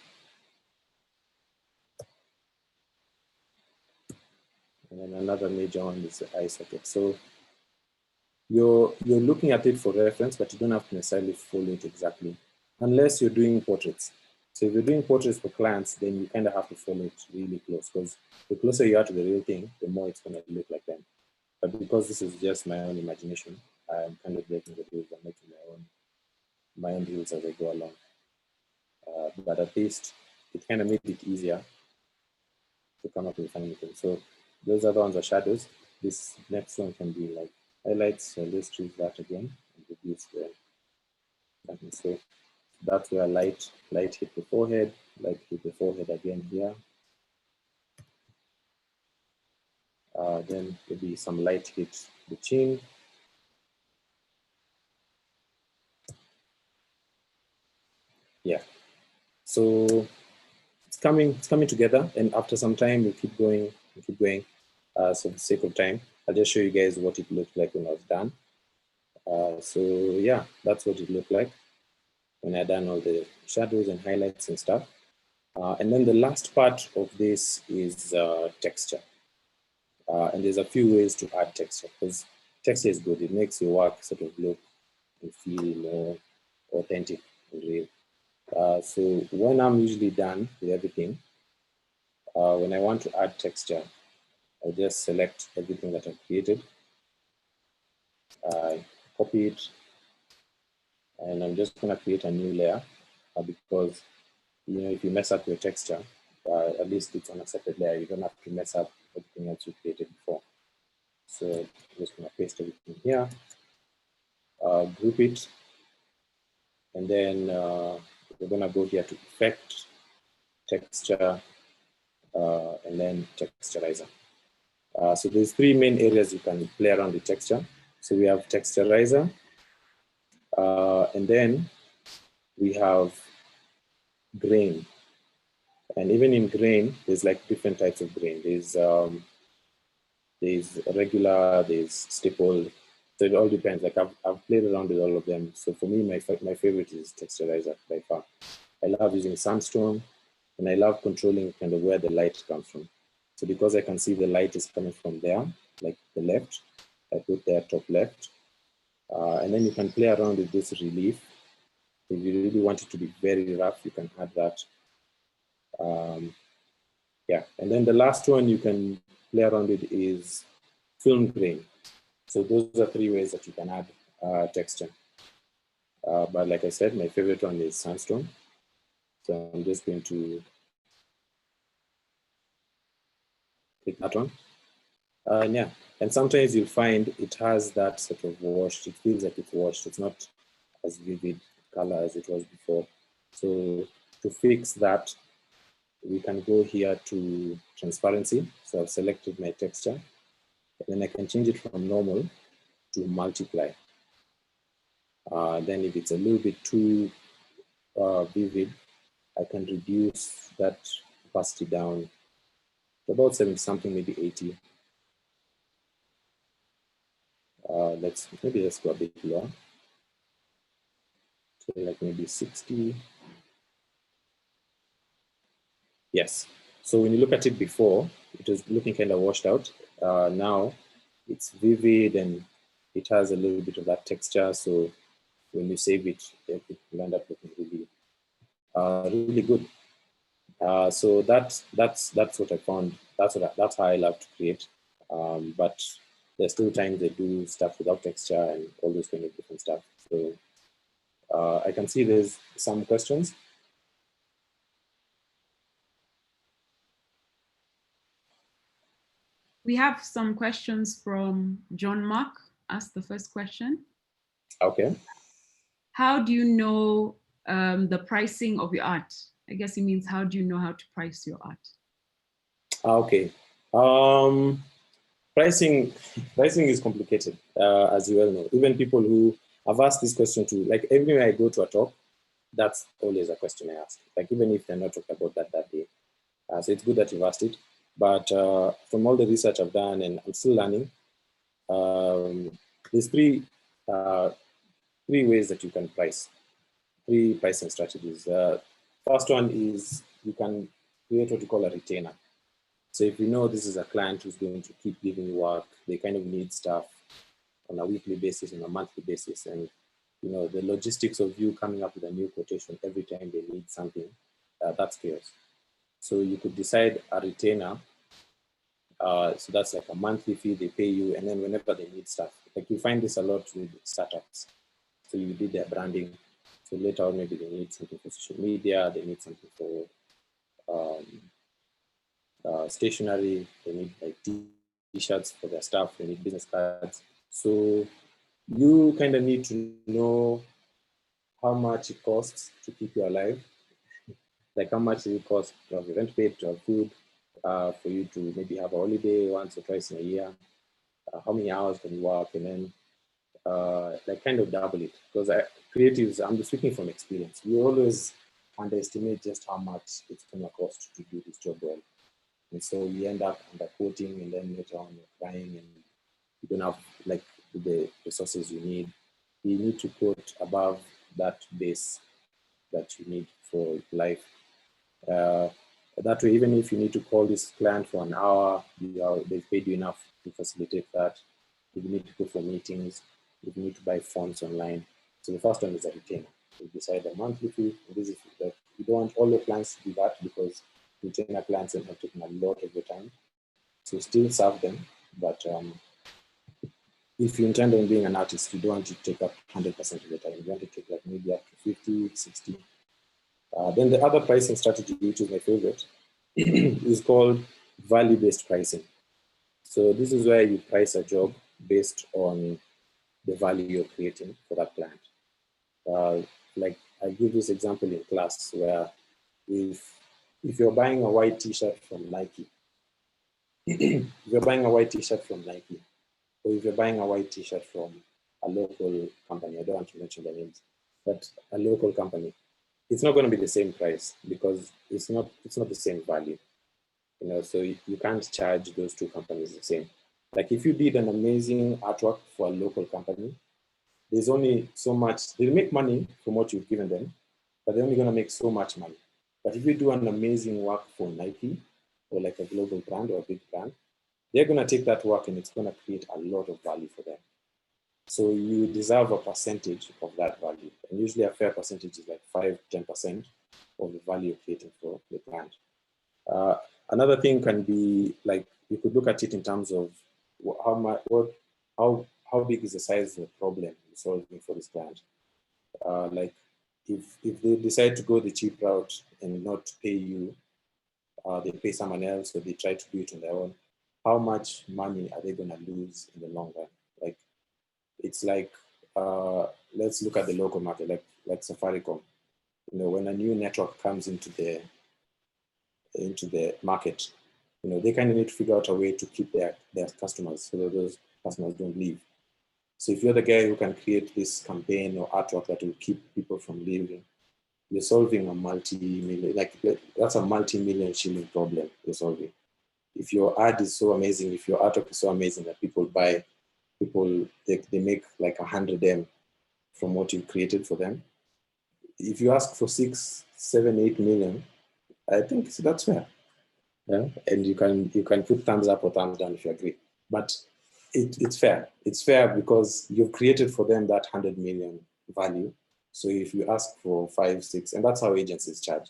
And then another major one is the eye socket. So you're looking at it for reference, but you don't have to necessarily follow it exactly, unless you're doing portraits. So if you're doing portraits for clients, then you kind of have to follow it really close, because the closer you are to the real thing, the more it's going to look like them. But because this is just my own imagination, I'm kind of breaking the rules and making my own rules as I go along. But at least it kind of made it easier to come up with funny things. So those other ones are shadows. This next one can be like highlights. So let's choose that again and reduce the. So that's where light hit the forehead, light hit the forehead again here. Then maybe some light hit the chin. Yeah. So it's coming together, and after some time we keep going. So for the sake of time, I'll just show you guys what it looked like when I was done. So yeah, that's what it looked like when I done all the shadows and highlights and stuff. And then the last part of this is texture. And there's a few ways to add texture, because texture is good. It makes your work sort of look and feel more authentic and real. So when I'm usually done with everything, when I want to add texture, I just select everything that I've created. I copy it, and I'm just going to create a new layer because, you know, if you mess up your texture, at least it's on a separate layer. You don't have to mess up everything else you created before. So I'm just going to paste everything here, group it, and then we're going to go here to effect, texture, and then texturizer. So there's three main areas you can play around with texture. So we have texturizer, and then we have grain. And even in grain, there's like different types of grain. There's regular, there's stippled. So it all depends. Like I've played around with all of them. So for me, my favorite is texturizer by far. I love using sandstone, and I love controlling kind of where the light comes from. So because I can see the light is coming from there, like the left, I put there top left. And then you can play around with this relief. If you really want it to be very rough, you can add that. Yeah, and then the last one you can play around with is film grain. So those are three ways that you can add texture. But like I said, my favorite one is sandstone. So I'm just going to click that one. And yeah, and sometimes you'll find it has that sort of washed, it feels like it's washed. It's not as vivid color as it was before. So to fix that, we can go here to transparency. So I've selected my texture, and then I can change it from normal to multiply. Then if it's a little bit too vivid, I can reduce that opacity down to about 70 something, maybe 80. Let's go a bit lower. So like maybe 60. Yes. So when you look at it before, it was looking kind of washed out. Now it's vivid and it has a little bit of that texture. So when you save it, it will end up looking really, really good. So that's what I found. That's how I love to create. But there's still times they do stuff without texture and all those kind of different stuff. So I can see there's some questions. We have some questions from John Mark. Asked the first question. Okay. How do you know the pricing of your art? I guess it means how do you know how to price your art? Okay. Pricing is complicated, as you well know. Even people who have asked this question to, like everywhere I go to a talk, that's always a question I ask. Like even if they're not talking about that day. So it's good that you've asked it. But from all the research I've done, and I'm still learning, there's three ways that you can price. Three pricing strategies. First one is you can create what you call a retainer. So if you know this is a client who's going to keep giving you work, they kind of need stuff on a weekly basis, on a monthly basis, and you know the logistics of you coming up with a new quotation every time they need something, that's chaos. So you could decide a retainer. So that's like a monthly fee they pay you, and then whenever they need stuff, like you find this a lot with startups. So you did their branding. So later on, maybe they need something for social media, they need something for stationery, they need like t-shirts for their staff, they need business cards. So you kind of need to know how much it costs to keep you alive. Like how much it costs to have your rent paid, to have food, for you to maybe have a holiday once or twice in a year. How many hours can you work, and then like kind of double it. Because creatives, I'm speaking from experience. We always underestimate just how much it's going to cost to do this job well. And so we end up underquoting, and then later on you're crying and you don't have like the resources you need. You need to put above that base that you need for life. That way, even if you need to call this client for an hour, they've paid you enough to facilitate that. If you need to go for meetings, if you need to buy fonts online. So the first one is a retainer. You decide a monthly fee. This is that you don't want all your clients to do that, because retainer clients end up taking a lot of your time. So still serve them, but if you intend on being an artist, you don't want to take up 100% of the time. You want to take like maybe up to 50, 60. Then the other pricing strategy, which is my favorite, is called value-based pricing. So this is where you price a job based on the value you're creating for that client. Like I give this example in class where if you're buying a white t-shirt from Nike, if you're buying a white t-shirt from Nike, or if you're buying a white t-shirt from a local company, I don't want to mention the names, but a local company, it's not going to be the same price, because it's not the same value. You know, so you can't charge those two companies the same. Like if you did an amazing artwork for a local company, there's only so much, they'll make money from what you've given them, but they're only going to make so much money. But if you do an amazing work for Nike, or like a global brand or a big brand, they're going to take that work and it's going to create a lot of value for them. So you deserve a percentage of that value. And usually a fair percentage is like 5-10% of the value you're creating for the brand. Another thing can be like, you could look at it in terms of how big is the size of the problem you're solving for this client. like if they decide to go the cheap route and not pay you, they pay someone else, or they try to do it on their own, how much money are they going to lose in the long run? Like, it's like, let's look at the local market, like Safaricom. You know, when a new network comes into the market, you know, they kind of need to figure out a way to keep their customers so that those customers don't leave. So if you're the guy who can create this campaign or artwork that will keep people from leaving, you're solving a multi-million, that's a multi-million shilling problem you're solving. If your ad is so amazing, if your artwork is so amazing that people buy, they make like 100M from what you created for them. If you ask for 6, 7, 8 million, I think that's fair. Yeah? And you can put thumbs up or thumbs down if you agree. But it's fair. It's fair because you've created for them that 100 million value. So if you ask for 5, 6, and that's how agencies charge.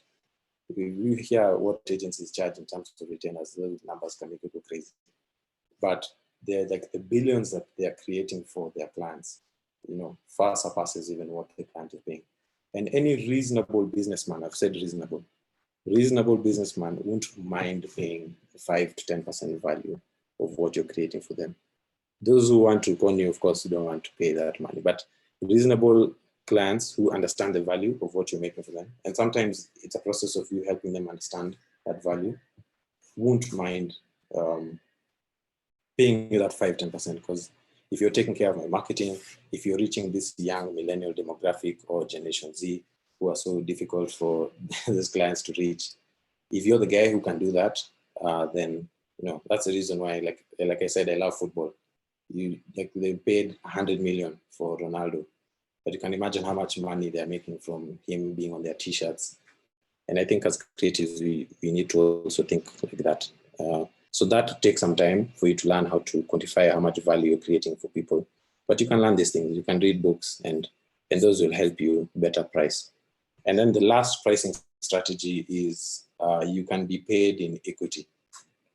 If you hear what agencies charge in terms of retainers, those numbers can make people crazy. But they're like the billions that they are creating for their clients, you know, far surpasses even what the client is paying. And any reasonable businessman, I've said reasonable businessman won't mind paying 5 to 10% value of what you're creating for them. Those who want to con you, of course, you don't want to pay that money. But reasonable clients who understand the value of what you're making for them, and sometimes it's a process of you helping them understand that value, won't mind paying you that 5, 10%, because if you're taking care of my marketing, if you're reaching this young millennial demographic or Generation Z who are so difficult for those clients to reach, if you're the guy who can do that, then you know that's the reason why, like I said, I love football. They paid 100 million for Ronaldo, but you can imagine how much money they're making from him being on their t-shirts. And I think as creatives, we need to also think like that. So that takes some time for you to learn how to quantify how much value you're creating for people. But you can learn these things. You can read books, and those will help you better price. And then the last pricing strategy is you can be paid in equity.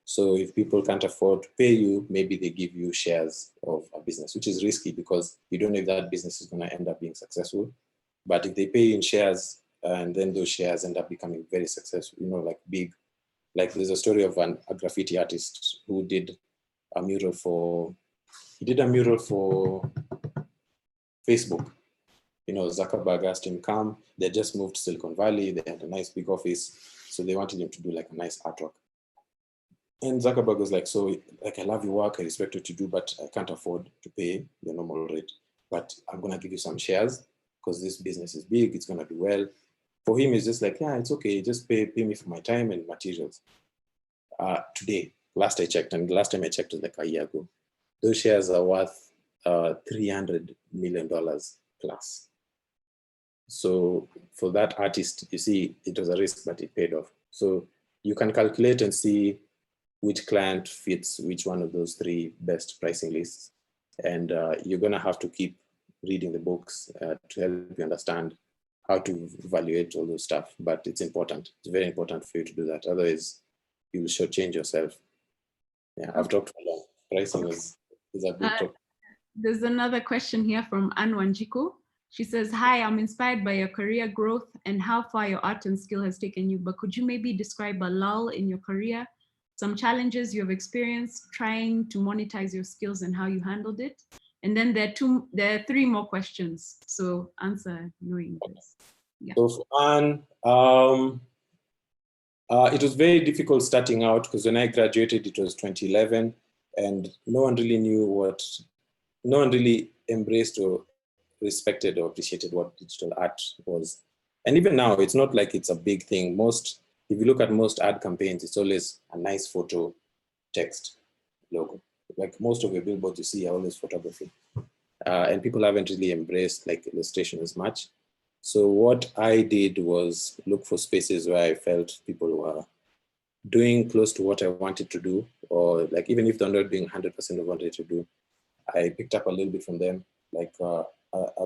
So if people can't afford to pay you, maybe they give you shares of a business, which is risky because you don't know if that business is going to end up being successful. But if they pay you in shares, and then those shares end up becoming very successful, you know, like big, like there's a story of a graffiti artist who did a mural for Facebook. You know, Zuckerberg asked him, come, they just moved to Silicon Valley, they had a nice big office, so they wanted him to do like a nice artwork. And Zuckerberg was like, so like, I love your work, I respect what you do, but I can't afford to pay the normal rate. But I'm gonna give you some shares because this business is big, it's gonna do well. For him, it's just like, yeah, it's okay, just pay me for my time and materials. Today, last I checked, and the last time I checked was like a year ago, those shares are worth $300 million plus. So for that artist, you see, it was a risk, but it paid off. So you can calculate and see which client fits which one of those 3 best pricing lists. And you're going to have to keep reading the books to help you understand how to evaluate all those stuff. But it's important. It's very important for you to do that. Otherwise, you will shortchange yourself. Yeah, I've talked for long. Pricing is a big topic. There's another question here from Anne Wanjiku. She says, hi, I'm inspired by your career growth and how far your art and skill has taken you, but could you maybe describe a lull in your career, some challenges you've experienced trying to monetize your skills and how you handled it? And then there are 3 more questions. So answer knowing this. Yeah. So for Anne, it was very difficult starting out because when I graduated, it was 2011, and no one really embraced or respected or appreciated what digital art was. And even now, it's not like it's a big thing. If you look at most ad campaigns, it's always a nice photo, text, logo. Like most of your billboards you see are always photography. And people haven't really embraced like illustration as much. So what I did was look for spaces where I felt people were doing close to what I wanted to do, or like even if they're not doing 100% of what I wanted to do, I picked up a little bit from them, like a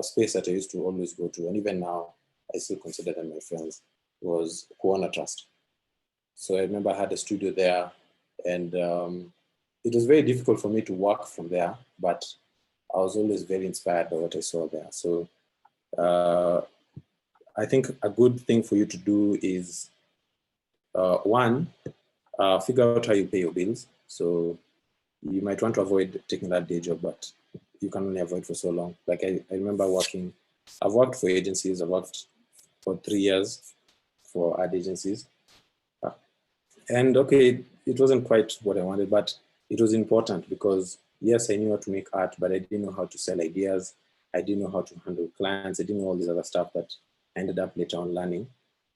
space that I used to always go to, and even now I still consider them my friends, was Kuona Trust. So I remember I had a studio there, and it was very difficult for me to work from there, but I was always very inspired by what I saw there. So I think a good thing for you to do is, one, figure out how you pay your bills. So you might want to avoid taking that day job, but you can only avoid for so long. Like I remember I've worked for agencies. I've worked for 3 years for ad agencies. And okay, it wasn't quite what I wanted, but it was important because yes, I knew how to make art, but I didn't know how to sell ideas. I didn't know how to handle clients. I didn't know all this other stuff that I ended up later on learning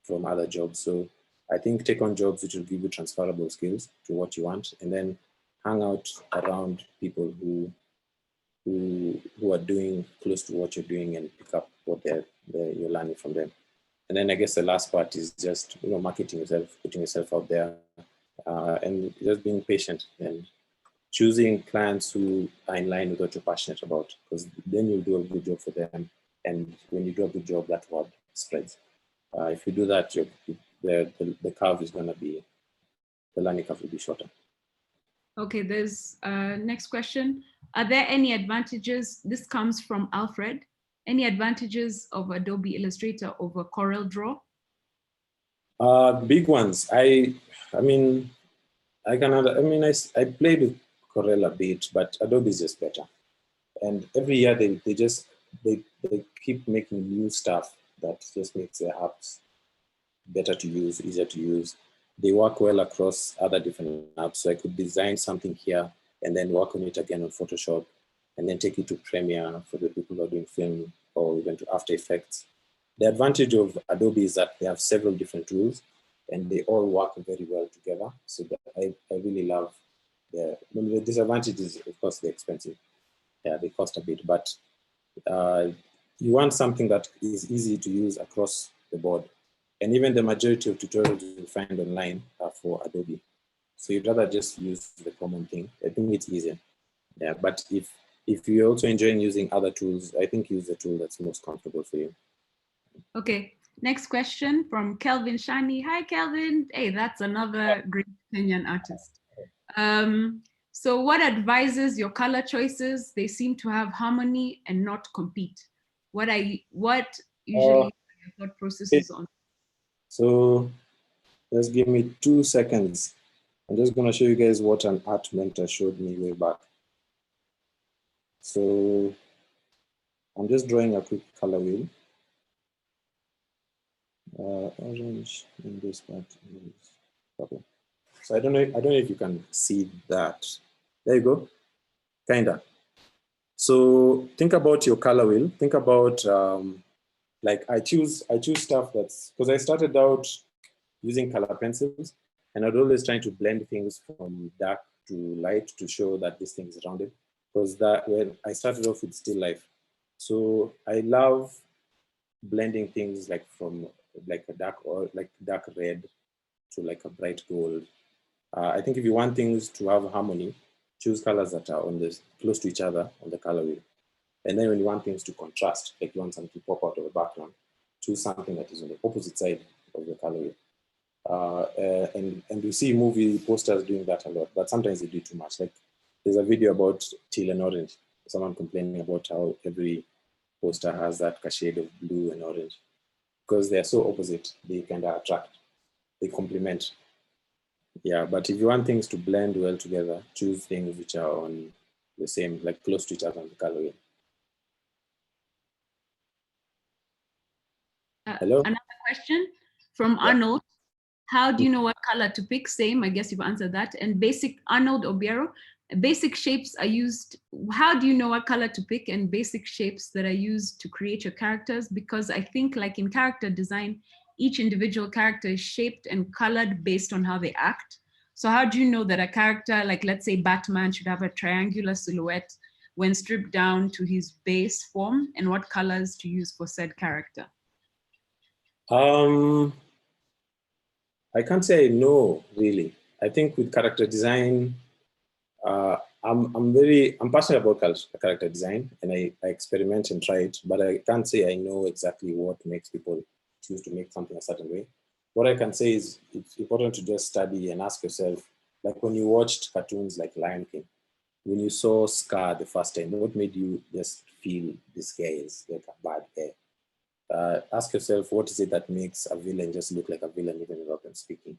from other jobs. So I think take on jobs which will give you transferable skills to what you want, and then hang out around people who are doing close to what you're doing and pick up what you're learning from them. And then I guess the last part is just marketing yourself, putting yourself out there, and just being patient and choosing clients who are in line with what you're passionate about, because then you'll do a good job for them. And when you do a good job, that word spreads. If you do that, the curve is going to be, the learning curve will be shorter. Okay, there's next question. Are there any advantages? This comes from Alfred. Any advantages of Adobe Illustrator over CorelDRAW? Big ones. I played with Corel a bit, but Adobe is just better. And every year they keep making new stuff that just makes their apps better to use, easier to use. They work well across other different apps. So I could design something here and then work on it again on Photoshop and then take it to Premiere for the people who are doing film or even to After Effects. The advantage of Adobe is that they have several different tools and they all work very well together. So that I really love the disadvantage is, of course, they're expensive. Yeah, they cost a bit, but you want something that is easy to use across the board. And even the majority of tutorials you find online are for Adobe. So you'd rather just use the common thing. I think it's easier. Yeah, but if you're also enjoying using other tools, I think use the tool that's most comfortable for you. Okay, next question from Kelvin Shani. Hi, Kelvin. Hey, that's another great Kenyan artist. So what advises your color choices? They seem to have harmony and not compete. What usually your thought processes on? So just give me 2 seconds. I'm just going to show you guys what an art mentor showed me way back. So I'm just drawing a quick color wheel. Orange in this part is purple. So I don't know if you can see that. There you go. Kinda. So think about your color wheel. Think about like I choose stuff that's, because I started out using color pencils and I'd always trying to blend things from dark to light to show that this thing is rounded. Because that when I started off with still life. So I love blending things like from like a dark red to like a bright gold. I think if you want things to have harmony, choose colors that are on this close to each other on the color wheel. And then when you want things to contrast, like you want something to pop out of the background, choose something that is on the opposite side of the color wheel. And you see movie posters doing that a lot, but sometimes they do too much. Like there's a video about teal and orange, someone complaining about how every poster has that shade of blue and orange. Because they're so opposite, they kind of attract, they complement. Yeah, but if you want things to blend well together, choose things which are on the same, like close to each other on the color wheel. Hello? Another question from Arnold. How do you know what color to pick? Same, I guess you've answered that. And basic, Arnold Obiero, basic shapes are used. How do you know what color to pick and basic shapes that are used to create your characters? Because I think like in character design, each individual character is shaped and colored based on how they act. So how do you know that a character, like let's say Batman, should have a triangular silhouette when stripped down to his base form, and what colors to use for said character? I can't say no, really. I think with character design, I'm passionate about character design, and I experiment and try it, but I can't say I know exactly what makes people choose to make something a certain way. What I can say is it's important to just study and ask yourself, like when you watched cartoons like Lion King, when you saw Scar the first time, what made you just feel this guy is like a bad guy? ask yourself, what is it that makes a villain just look like a villain even without them speaking?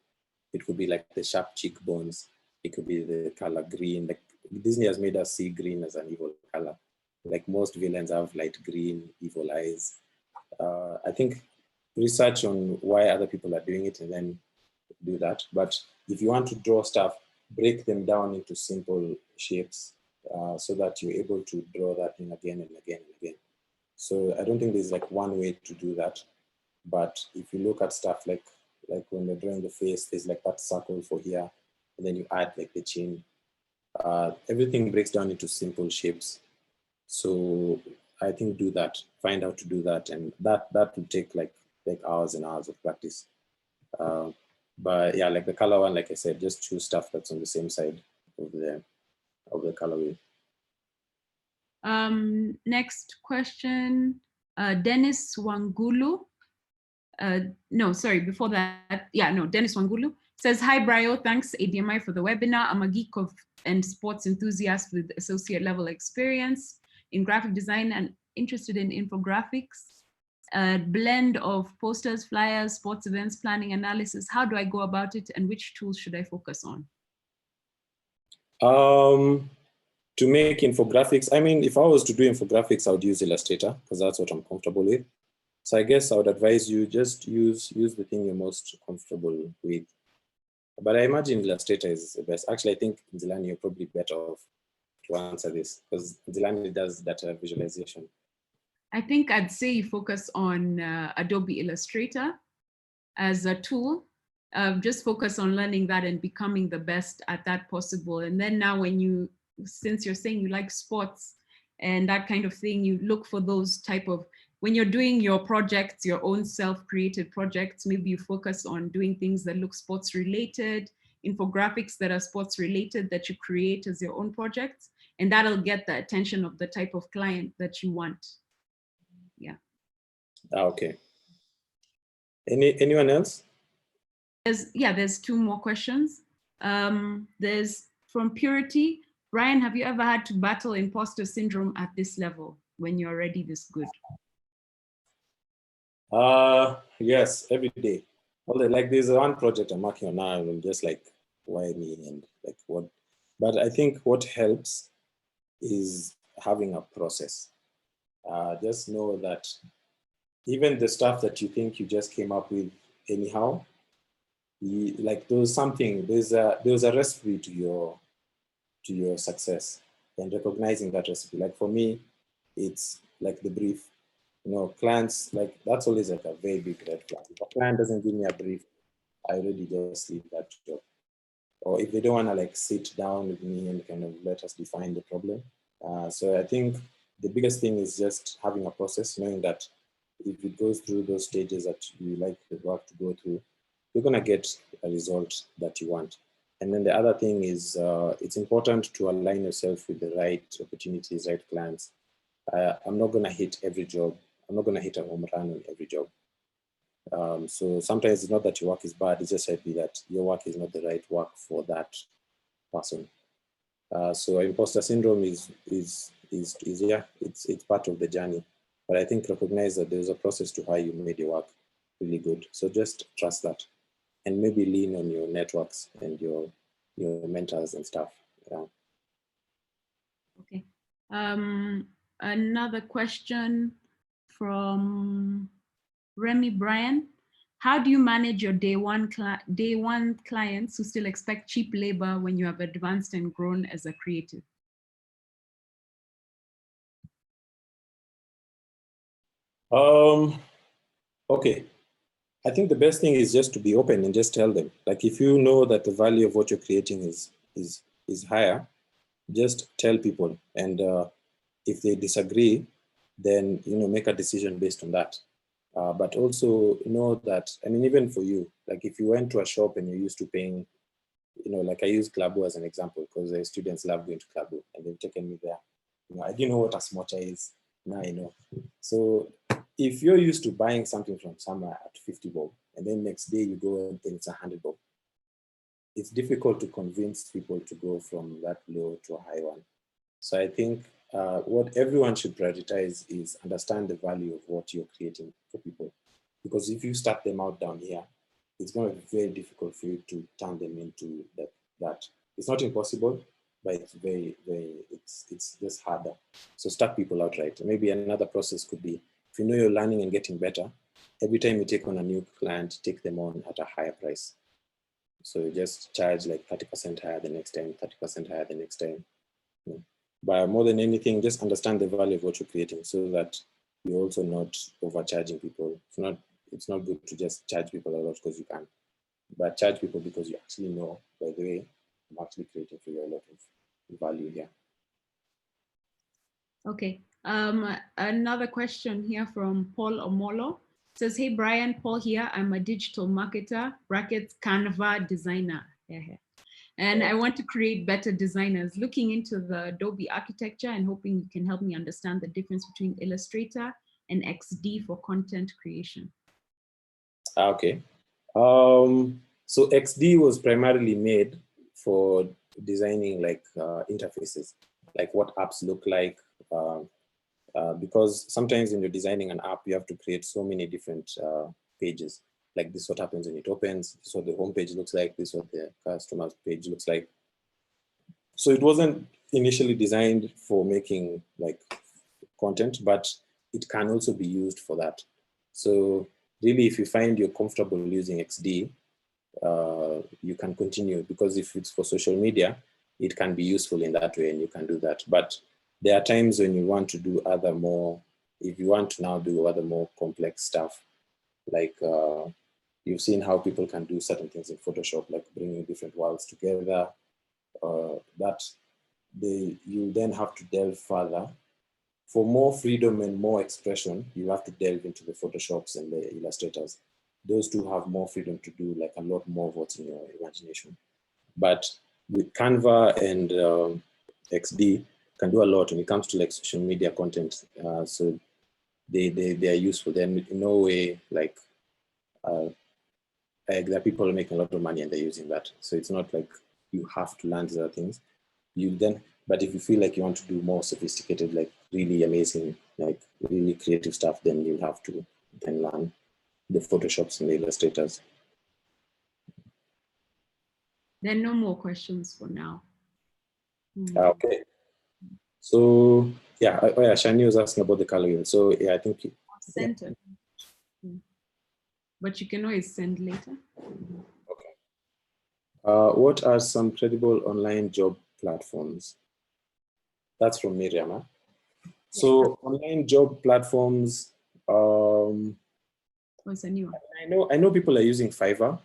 It could be like the sharp cheekbones. It could be the color green. Like Disney has made us see green as an evil color. Like most villains have light green, evil eyes. I think research on why other people are doing it and then do that. But if you want to draw stuff, break them down into simple shapes so that you're able to draw that in again and again and again. So I don't think there's like one way to do that. But if you look at stuff like when you're drawing the face, there's like that circle for here, and then you add like the chin. Everything breaks down into simple shapes. So I think do that, find out to do that. And that will take like hours and hours of practice. But yeah, like the color one, like I said, just choose stuff that's on the same side of the colorway. Next question, Dennis Wangulu. No, sorry, before that, yeah, no, Dennis Wangulu says, hi, Brio, thanks ADMI for the webinar. I'm a geek and sports enthusiast with associate level experience in graphic design and interested in infographics, a blend of posters, flyers, sports events, planning, analysis. How do I go about it and which tools should I focus on? To make infographics, I mean, if I was to do infographics, I would use Illustrator because that's what I'm comfortable with. So I guess I would advise you just use the thing you're most comfortable with. But I imagine Illustrator is the best. Actually, I think Nzilani, you're probably better off to answer this because Nzilani does data visualization. I think I'd say you focus on Adobe Illustrator as a tool. Just focus on learning that and becoming the best at that possible. And then now since you're saying you like sports and that kind of thing, you look for those type of, when you're doing your projects, your own self-created projects, maybe you focus on doing things that look sports related, infographics that are sports related that you create as your own projects. And that'll get the attention of the type of client that you want. Yeah. Okay. Anyone else? There's two more questions. There's from Purity. Brian, have you ever had to battle imposter syndrome at this level when you're already this good? Yes, every day. Although, like there's one project I'm working on now, and I'm just like, why me and like what? But I think what helps is having a process. Just know that even the stuff that you think you just came up with anyhow, like there's a recipe to your success, and recognizing that recipe. Like for me, it's like the brief. You know, clients, like that's always like a very big red flag. If a client doesn't give me a brief, I already just leave that job. Or if they don't want to like sit down with me and kind of let us define the problem. So I think the biggest thing is just having a process, knowing that if it goes through those stages that you like the work to go through, you're going to get a result that you want. And then the other thing is it's important to align yourself with the right opportunities, right clients. I'm not going to hit every job. I'm not going to hit a home run on every job. So sometimes it's not that your work is bad, it's just simply that your work is not the right work for that person. So imposter syndrome is yeah, it's part of the journey. But I think recognize that there's a process to how you made your work really good. So just trust that, and maybe lean on your networks and your mentors and stuff. Yeah. Okay. Another question from Remy Bryan. How do you manage your day one clients who still expect cheap labor when you have advanced and grown as a creative? Okay. I think the best thing is just to be open and just tell them. Like if you know that the value of what you're creating is higher, just tell people. And if they disagree, then make a decision based on that. But also know that, I mean, even for you, like if you went to a shop and you're used to paying, like I use Klabu as an example because the students love going to Klabu and they've taken me there. I didn't know what a smocha is. Now I know. So if you're used to buying something from somewhere at 50 bob and then next day you go and it's 100 bob, it's difficult to convince people to go from that low to a high one. So I think what everyone should prioritize is understand the value of what you're creating for people. Because if you start them out down here, it's going to be very difficult for you to turn them into that. It's not impossible, but it's it's just harder. So start people out right. Maybe another process could be, if you know you're learning and getting better, every time you take on a new client, take them on at a higher price. So you just charge like 30% higher the next time, 30% higher the next time. But more than anything, just understand the value of what you're creating so that you're also not overcharging people. It's not good to just charge people a lot because you can, but charge people because you actually know, by the way, I'm actually creating for you a lot of value here. Okay. Another question here from Paul Omollo. Says, hey, Brian, Paul here. I'm a digital marketer, brackets, Canva designer. And I want to create better designers. Looking into the Adobe architecture and hoping you can help me understand the difference between Illustrator and XD for content creation. Okay. So XD was primarily made for designing like interfaces, like what apps look like, because sometimes when you're designing an app, you have to create so many different pages. Like this is what happens when it opens, this is what the home page looks like, this is what the customer page looks like. So it wasn't initially designed for making like content, but it can also be used for that. So really, if you find you're comfortable using XD, you can continue, because if it's for social media, it can be useful in that way and you can do that. But there are times when you want to do other more, if you want to now do other more complex stuff, like you've seen how people can do certain things in Photoshop, like bringing different worlds together, you then have to delve further. For more freedom and more expression, you have to delve into the Photoshops and the illustrators. Those two have more freedom to do like a lot more of what's in your imagination. But with Canva and XD can do a lot when it comes to like social media content. So they are useful. They're in no way like there are people making a lot of money and they're using that. So it's not like you have to learn these other things. But if you feel like you want to do more sophisticated, like really amazing, like really creative stuff, then you have to then learn the Photoshops and the illustrators. There are no more questions for now. Okay. So yeah, Shani was asking about the color wheel. So yeah, I think center. Yeah. But you can always send later. Okay. What are some credible online job platforms? That's from Miriam. Huh? So online job platforms. What's a new one? I know people are using Fiverr.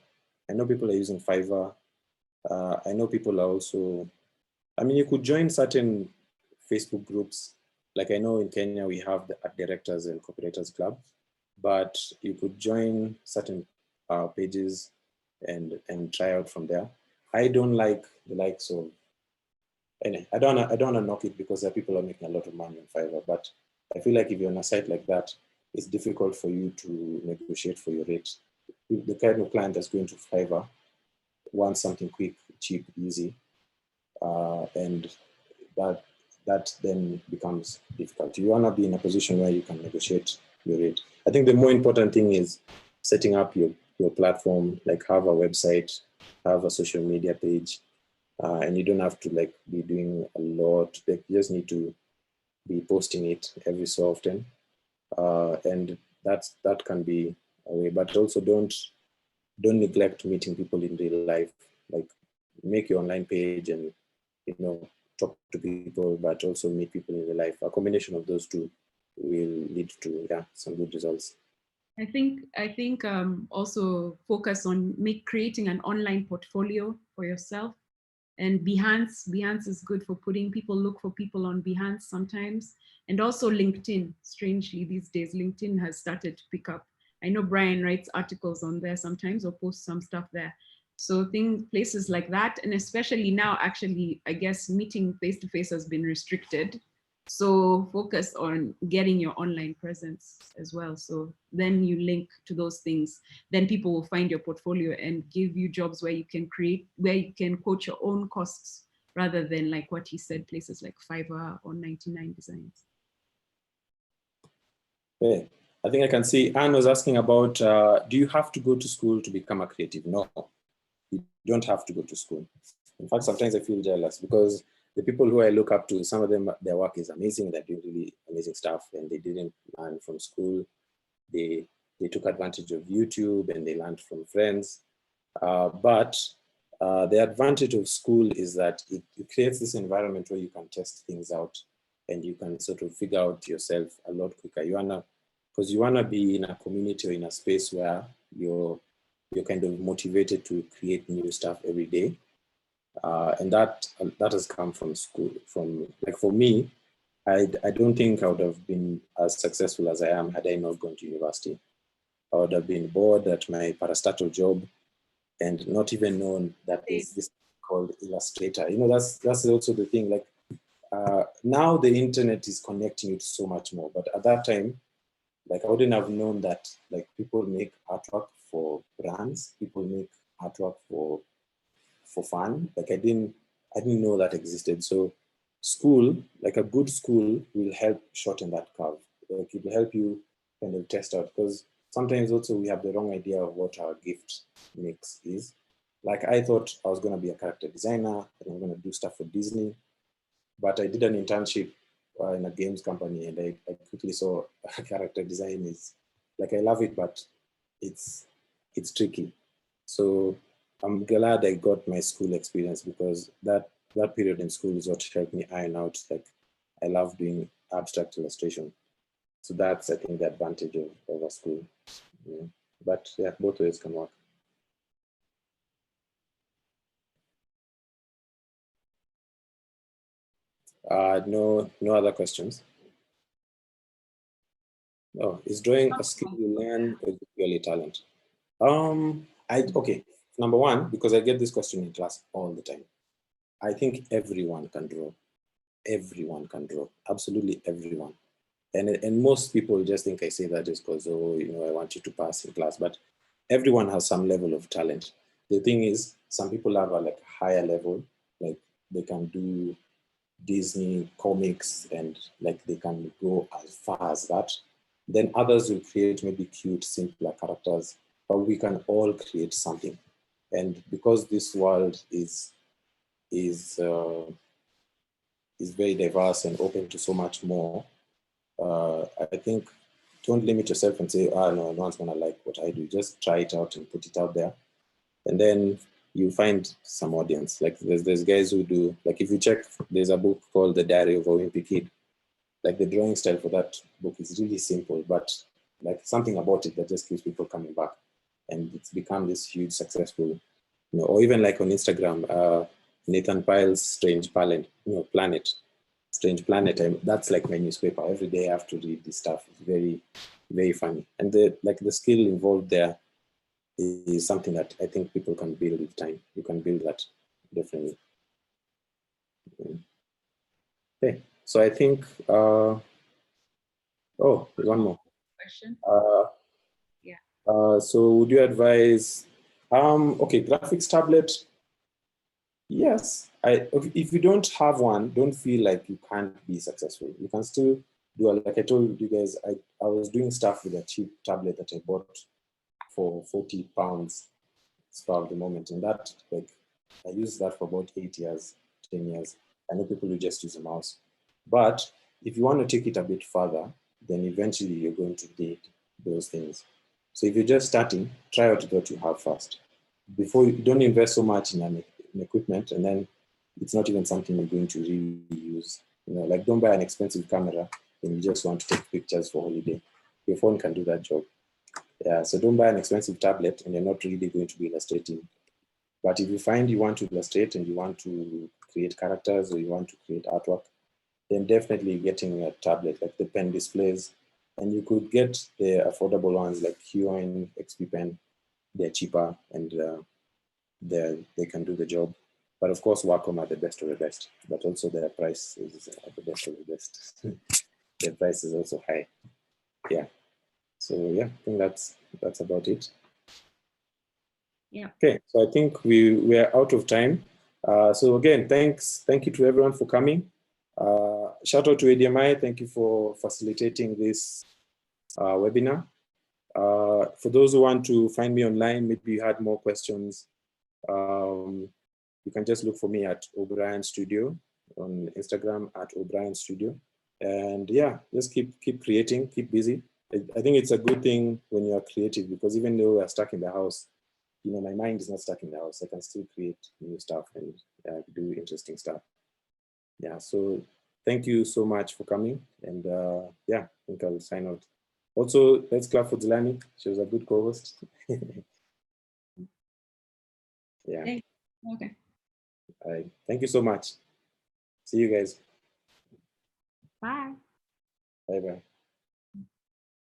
I know people are using Fiverr. I know people are also. I mean, you could join certain Facebook groups. Like I know in Kenya we have the Art Directors and Cooperators Club, but you could join certain pages and try out from there. I don't like the likes of. Anyway, I don't want to knock it because there are people who are making a lot of money on Fiverr, but I feel like if you're on a site like that, it's difficult for you to negotiate for your rate. The kind of client that's going to Fiverr wants something quick, cheap, easy, and that then becomes difficult. You want to be in a position where you can negotiate your rate. I think the more important thing is setting up your platform, like have a website, have a social media page, and you don't have to like be doing a lot. Like, you just need to be posting it every so often, and that can be a way. But also don't neglect meeting people in real life. Like make your online page and talk to people, but also meet people in real life. A combination of those two will lead to some good results. I think also focus on creating an online portfolio for yourself. And Behance is good for putting people, look for people on Behance sometimes. And also LinkedIn, strangely these days, LinkedIn has started to pick up. I know Brian writes articles on there sometimes or posts some stuff there. So places like that, and especially now, actually, I guess meeting face-to-face has been restricted. So focus on getting your online presence as well. So then you link to those things. Then people will find your portfolio and give you jobs where you can quote your own costs rather than like what he said, places like Fiverr or 99 Designs. Okay. I think I can see Anne was asking about, do you have to go to school to become a creative? No, you don't have to go to school. In fact, sometimes I feel jealous because the people who I look up to, some of them, their work is amazing. They're doing really amazing stuff and they didn't learn from school. They took advantage of YouTube and they learned from friends. But the advantage of school is that it creates this environment where you can test things out and you can sort of figure out yourself a lot quicker. Because you wanna be in a community or in a space where you're kind of motivated to create new stuff every day. And that has come from school. Like for me, I don't think I would have been as successful as I am had I not gone to university. I would have been bored at my parastatal job and not even known that there's this called Illustrator. You know, that's also the thing. Like now the internet is connecting you to so much more, but at that time, like I wouldn't have known that like people make artwork for brands, people make artwork for fun. Like I didn't know that existed. So school, like a good school, will help shorten that curve. Like it will help you kind of test out, because sometimes also we have the wrong idea of what our gift mix is. Like I thought I was going to be a character designer and I'm going to do stuff for Disney, but I did an internship in a games company and I quickly saw character design is like, I love it, but it's tricky. So I'm glad I got my school experience, because that period in school is what helped me iron out, like I love doing abstract illustration. So that's, I think, the advantage of a school. Yeah. But yeah, both ways can work. No other questions. Oh, is drawing a skill you learn or is it purely talent? Okay, number one, because I get this question in class all the time. I think everyone can draw. Everyone can draw, absolutely everyone. And most people just think I say that just because, oh, you know, I want you to pass in class, but everyone has some level of talent. The thing is, some people have a like higher level, like they can do Disney comics and like they can go as far as that. Then others will create maybe cute, simpler characters, but we can all create something. And because this world is very diverse and open to so much more, I think don't limit yourself and say, oh, no one's gonna like what I do. Just try it out and put it out there. And then you find some audience. Like there's guys who do, like if you check, there's a book called The Diary of a Wimpy Kid. Like the drawing style for that book is really simple, but like something about it that just keeps people coming back. And it's become this huge successful, you know, or even like on Instagram, Nathan Pyle's Strange Planet, Strange Planet, and that's like my newspaper. Every day I have to read this stuff. It's very, very funny. And the skill involved there is something that I think people can build with time. You can build that, definitely. Okay, so I think, oh, one more. Question? Yeah. So would you advise, okay, graphics tablet, yes. If you don't have one, don't feel like you can't be successful. You can still do, like I told you guys, I was doing stuff with a cheap tablet that I bought for 40 pounds at the moment. And that, like, I used that for about 8 years, 10 years. I know people who just use a mouse. But if you want to take it a bit further, then eventually you're going to need those things. So if you're just starting, try out what you have first. Before you don't invest so much in equipment, and then it's not even something you're going to really use. You know, like don't buy an expensive camera and you just want to take pictures for holiday. Your phone can do that job. Yeah, so don't buy an expensive tablet and you're not really going to be illustrating. But if you find you want to illustrate and you want to create characters or you want to create artwork, then definitely getting a tablet like the pen displays. And you could get the affordable ones like Qin, XP Pen. They're cheaper and they can do the job. But of course, Wacom are the best of the best. But also their price is the best of the best. Their price is also high. Yeah. So yeah, I think that's about it. Yeah. Okay, so I think we're out of time. So again, thank you to everyone for coming. Shout out to ADMI, thank you for facilitating this webinar. For those who want to find me online, maybe you had more questions, you can just look for me at O'Brien Studio on Instagram at O'Brien Studio. And yeah, just keep creating, keep busy. I think it's a good thing when you're creative, because even though we're stuck in the house, you know, my mind is not stuck in the house. I can still create new stuff and do interesting stuff. Yeah, so thank you so much for coming. And yeah, I think I'll sign out. Also, let's clap for Nzilani. She was a good co-host. Yeah. Okay. All right. Thank you so much. See you guys. Bye. Bye-bye.